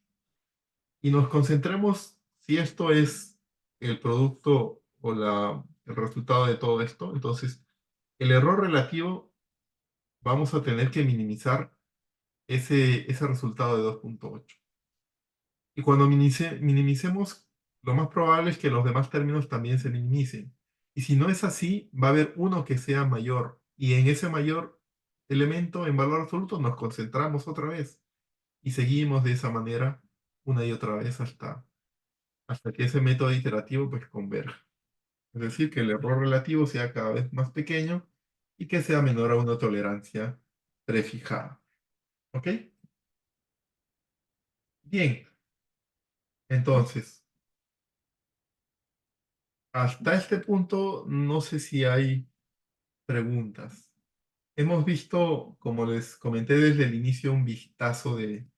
Y nos concentremos si esto es el producto o el resultado de todo esto. Entonces, el error relativo vamos a tener que minimizar ese resultado de 2.8. Y cuando minimicemos, lo más probable es que los demás términos también se minimicen. Y si no es así, va a haber uno que sea mayor. Y en ese mayor elemento en valor absoluto nos concentramos otra vez. Y seguimos de esa manera una y otra vez hasta que ese método iterativo pues converja. Es decir, que el error relativo sea cada vez más pequeño y que sea menor a una tolerancia prefijada. ¿Ok? Bien, entonces, hasta este punto no sé si hay preguntas. Hemos visto, como les comenté desde el inicio, un vistazo de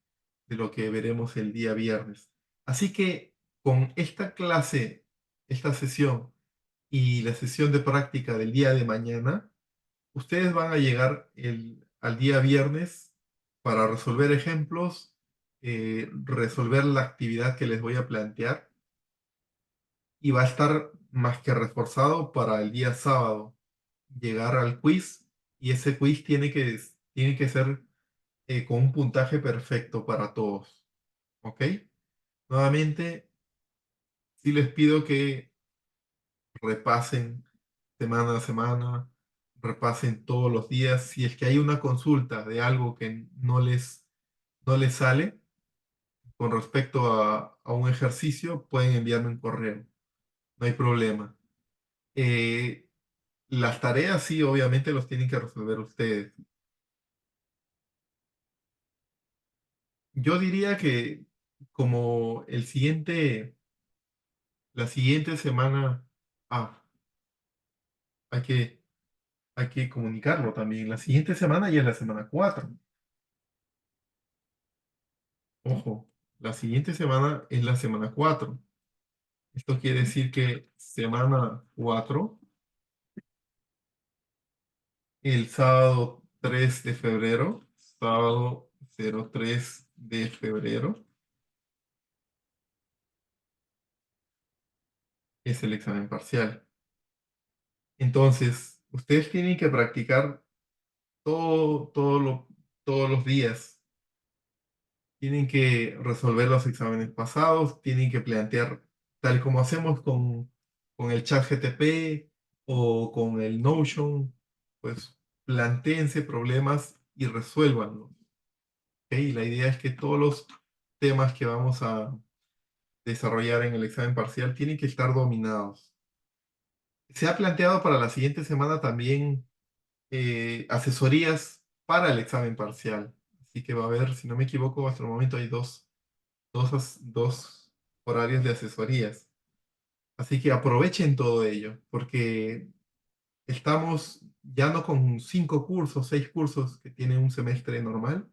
lo que veremos el día viernes. Así que Con esta clase, esta sesión y la sesión de práctica del día de mañana, ustedes van a llegar al día viernes para resolver ejemplos, resolver la actividad que les voy a plantear y va a estar más que reforzado para el día sábado, llegar al quiz y ese quiz tiene que ser con un puntaje perfecto para todos. ¿Ok? Nuevamente, sí les pido que repasen semana a semana, repasen todos los días. Si es que hay una consulta de algo que no les sale con respecto a un ejercicio, pueden enviarme un correo. No hay problema. Eh, las tareas sí, obviamente los tienen que resolver ustedes. Yo diría que como la siguiente semana, ah, hay que, hay que comunicarlo también. La siguiente semana ya es la semana 4. Ojo, la siguiente semana es la semana 4. Esto quiere decir que semana 4, el sábado 3 de febrero, sábado 03 de febrero, es el examen parcial. Entonces, ustedes tienen que practicar todo, todos los días. Tienen que resolver los exámenes pasados, tienen que plantear, tal como hacemos con el chat GTP o con el Notion, pues plantéense problemas y resuélvanlos. ¿Ok? Y la idea es que todos los temas que vamos a desarrollar en el examen parcial tienen que estar dominados. Se ha planteado para la siguiente semana también asesorías para el examen parcial. Así que va a haber, si no me equivoco, hasta el momento hay dos horarios de asesorías. Así que aprovechen todo ello, porque estamos ya no con 5 cursos, 6 cursos que tiene un semestre normal,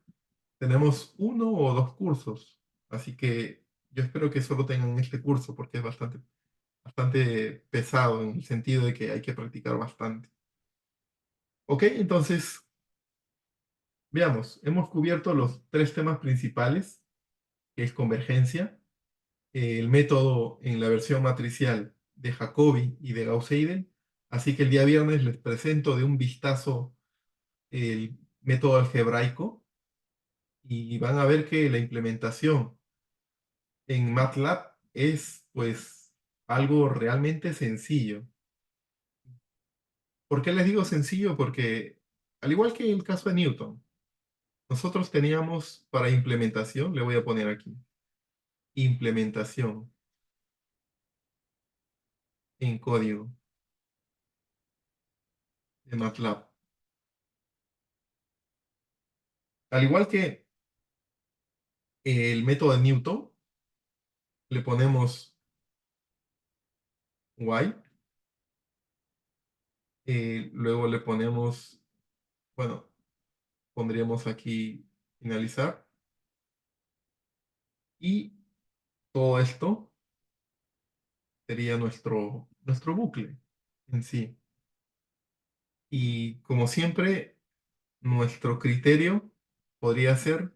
tenemos 1 o 2 cursos. Así que yo espero que solo tengan este curso porque es bastante pesado en el sentido de que hay que practicar bastante. Ok, entonces veamos, hemos cubierto los 3 temas principales, que es convergencia, el método en la versión matricial de Jacobi y de Gauss-Seidel. Así que el día viernes les presento de un vistazo el método algebraico y van a ver que la implementación en MATLAB es pues algo realmente sencillo. ¿Por qué les digo sencillo? Porque al igual que el caso de Newton, nosotros teníamos para implementación, le voy a poner aquí, implementación en código de MATLAB. Al igual que el método de Newton, le ponemos y, luego le ponemos, bueno, pondríamos aquí finalizar y todo esto sería nuestro bucle en sí. Y como siempre, nuestro criterio podría ser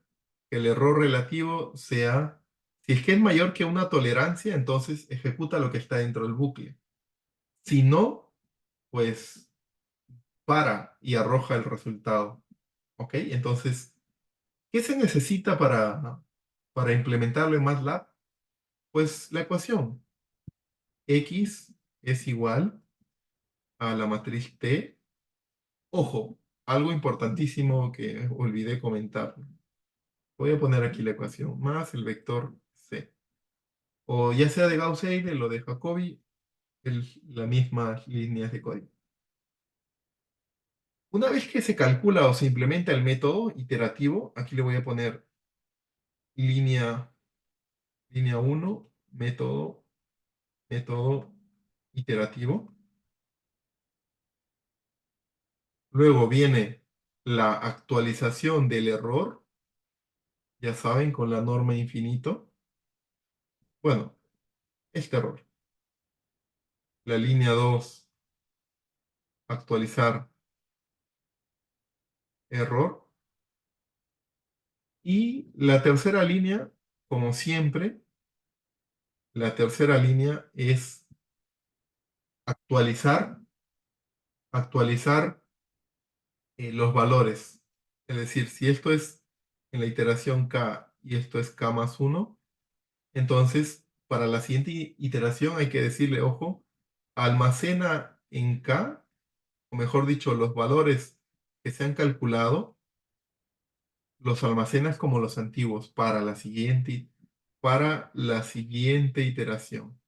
que el error relativo sea, si es que es mayor que una tolerancia, entonces ejecuta lo que está dentro del bucle. Si no, pues para y arroja el resultado. ¿Ok? Entonces, ¿qué se necesita para implementarlo en MATLAB? Pues la ecuación x es igual a la matriz T. Ojo, algo importantísimo que olvidé comentar. Voy a poner aquí la ecuación más el vector c. O ya sea de Gauss-Seidel o de Jacobi, la misma líneas de código. Una vez que se calcula o se implementa el método iterativo, aquí le voy a poner línea, línea 1, método iterativo. Luego viene la actualización del error, ya saben, con la norma infinito. Bueno, este error. La línea 2, actualizar error. Y la tercera línea, como siempre, la tercera línea es actualizar, actualizar los valores. Es decir, si esto es en la iteración K y esto es K más uno, entonces para la siguiente iteración hay que decirle, ojo, almacena en K, o mejor dicho, los valores que se han calculado, los almacenas como los antiguos para la siguiente iteración.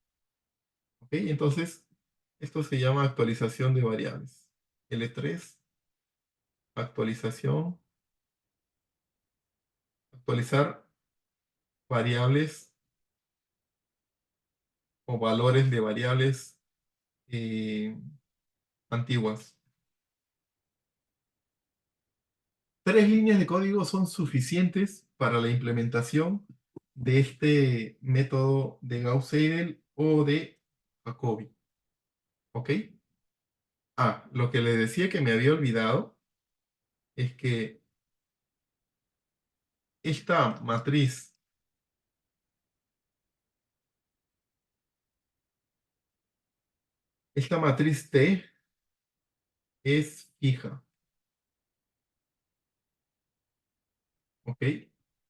¿Ok? Entonces, esto se llama actualización de variables. L3, actualización, actualizar variables o valores de variables eh, antiguas. 3 líneas de código son suficientes para la implementación de este método de Gauss-Seidel o de Jacobi. ¿Ok? Ah, lo que le decía que me había olvidado es que esta matriz, esta matriz T es fija. ¿Ok?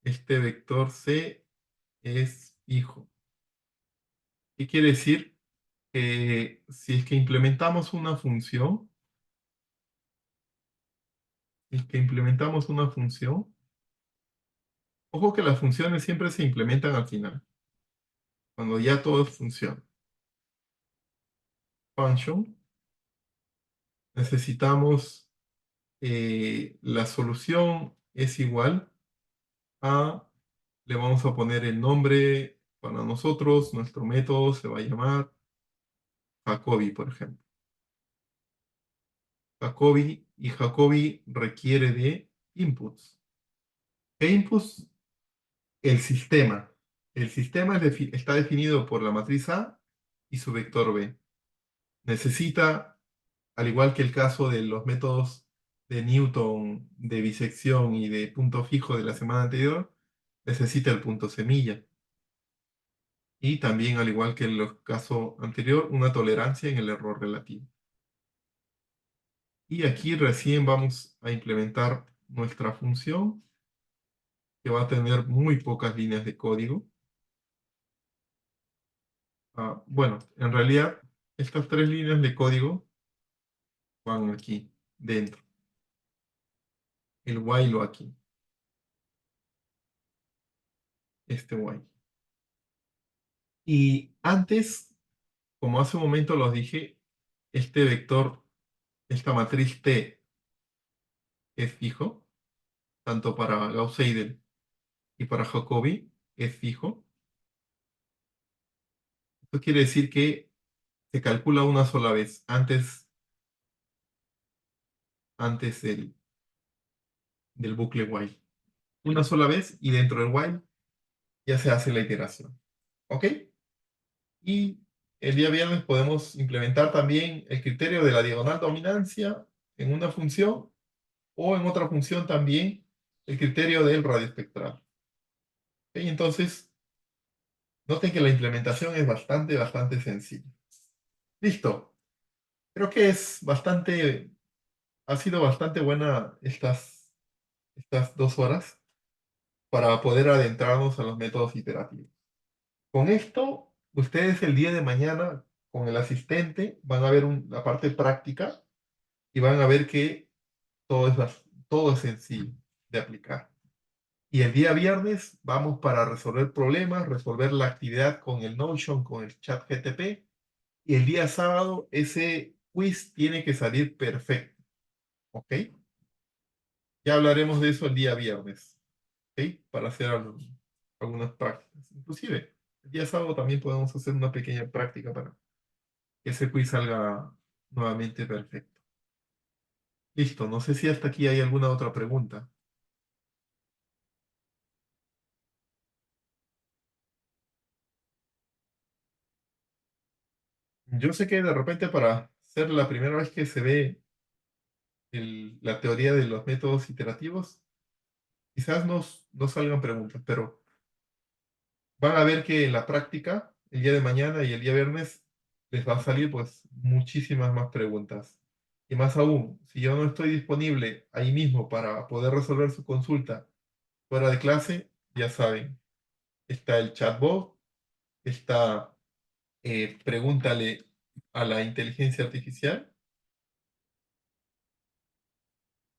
Este vector C es fijo. ¿Qué quiere decir? Que si es que implementamos una función, ojo que las funciones siempre se implementan al final, cuando ya todo funciona. Function, necesitamos la solución es igual a, le vamos a poner el nombre para nosotros, nuestro método se va a llamar Jacobi, por ejemplo. Jacobi y Jacobi requiere de inputs. ¿Qué inputs? El sistema. El sistema está definido por la matriz A y su vector B. Necesita, al igual que el caso de los métodos de Newton de bisección y de punto fijo de la semana anterior, necesita el punto semilla. Y también, al igual que en el caso anterior, una tolerancia en el error relativo. Y aquí recién vamos a implementar nuestra función, que va a tener muy pocas líneas de código. Bueno, en realidad, estas 3 líneas de código van aquí, dentro. El while lo aquí, este while. Y antes, como hace un momento los dije, este vector, esta matriz T es fijo, tanto para Gauss-Seidel y para Jacobi es fijo. Esto quiere decir que se calcula una sola vez, antes del bucle while. Una sola vez y dentro del while ya se hace la iteración. ¿Ok? Y el día viernes podemos implementar también el criterio de la diagonal dominancia en una función o en otra función también el criterio del radio espectral. ¿Ok? Entonces, noten que la implementación es bastante sencilla. Listo. Creo que ha sido bastante buena estas 2 horas para poder adentrarnos a los métodos iterativos. Con esto, ustedes el día de mañana, con el asistente, van a ver la parte práctica y van a ver que todo es sencillo de aplicar. Y el día viernes vamos para resolver problemas, resolver la actividad con el Notion, con el chat GTP. Y el día sábado ese quiz tiene que salir perfecto. ¿Ok? Ya hablaremos de eso el día viernes. ¿Ok? Para hacer algunas prácticas. Inclusive, el día sábado también podemos hacer una pequeña práctica para que ese quiz salga nuevamente perfecto. Listo, no sé si hasta aquí hay alguna otra pregunta. Yo sé que de repente para ser la primera vez que se ve la teoría de los métodos iterativos, quizás no salgan preguntas, pero van a ver que en la práctica, el día de mañana y el día viernes, les va a salir pues muchísimas más preguntas. Y más aún, si yo no estoy disponible ahí mismo para poder resolver su consulta fuera de clase, ya saben, está el chatbot, está pregúntale a la inteligencia artificial,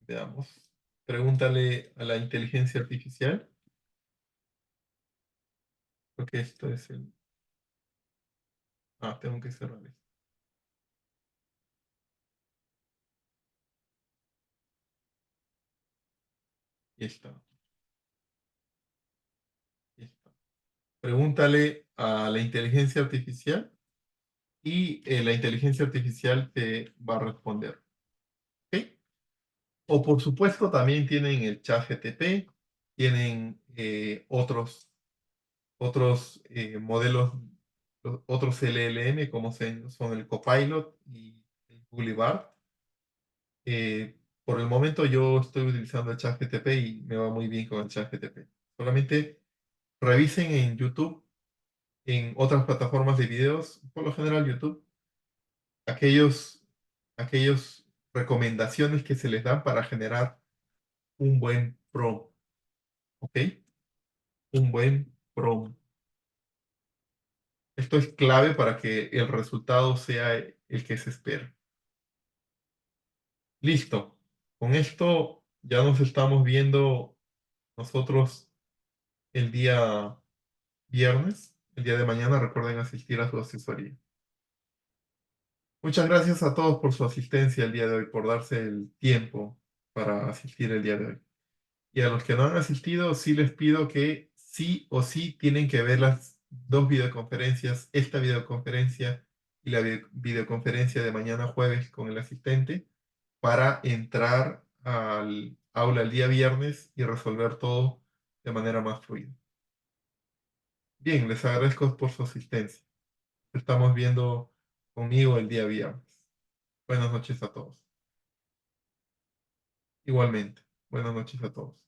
veamos, pregúntale a la inteligencia artificial, porque esto es el... Ah, tengo que cerrar esto. Y está, y está. Pregúntale a la inteligencia artificial y la inteligencia artificial te va a responder. ¿Ok? O por supuesto también tienen el chat GTP, tienen otros modelos, otros LLM como son el Copilot y el Google Bard. Por el momento yo estoy utilizando el chat GTP y me va muy bien con el chat GTP. Solamente revisen en YouTube, en otras plataformas de videos, por lo general YouTube, aquellos, aquellos recomendaciones que se les dan para generar un buen prompt, ¿ok? Un buen prompt. Esto es clave para que el resultado sea el que se espera. Listo. Con esto ya nos estamos viendo nosotros el día viernes. El día de mañana recuerden asistir a su asesoría. Muchas gracias a todos por su asistencia el día de hoy, por darse el tiempo para asistir el día de hoy. Y a los que no han asistido, sí les pido que sí o sí tienen que ver las dos videoconferencias, esta videoconferencia y la videoconferencia de mañana jueves con el asistente, para entrar al aula el día viernes y resolver todo de manera más fluida. Bien, les agradezco por su asistencia. Estamos viendo conmigo el día viernes. Buenas noches a todos. Igualmente, buenas noches a todos.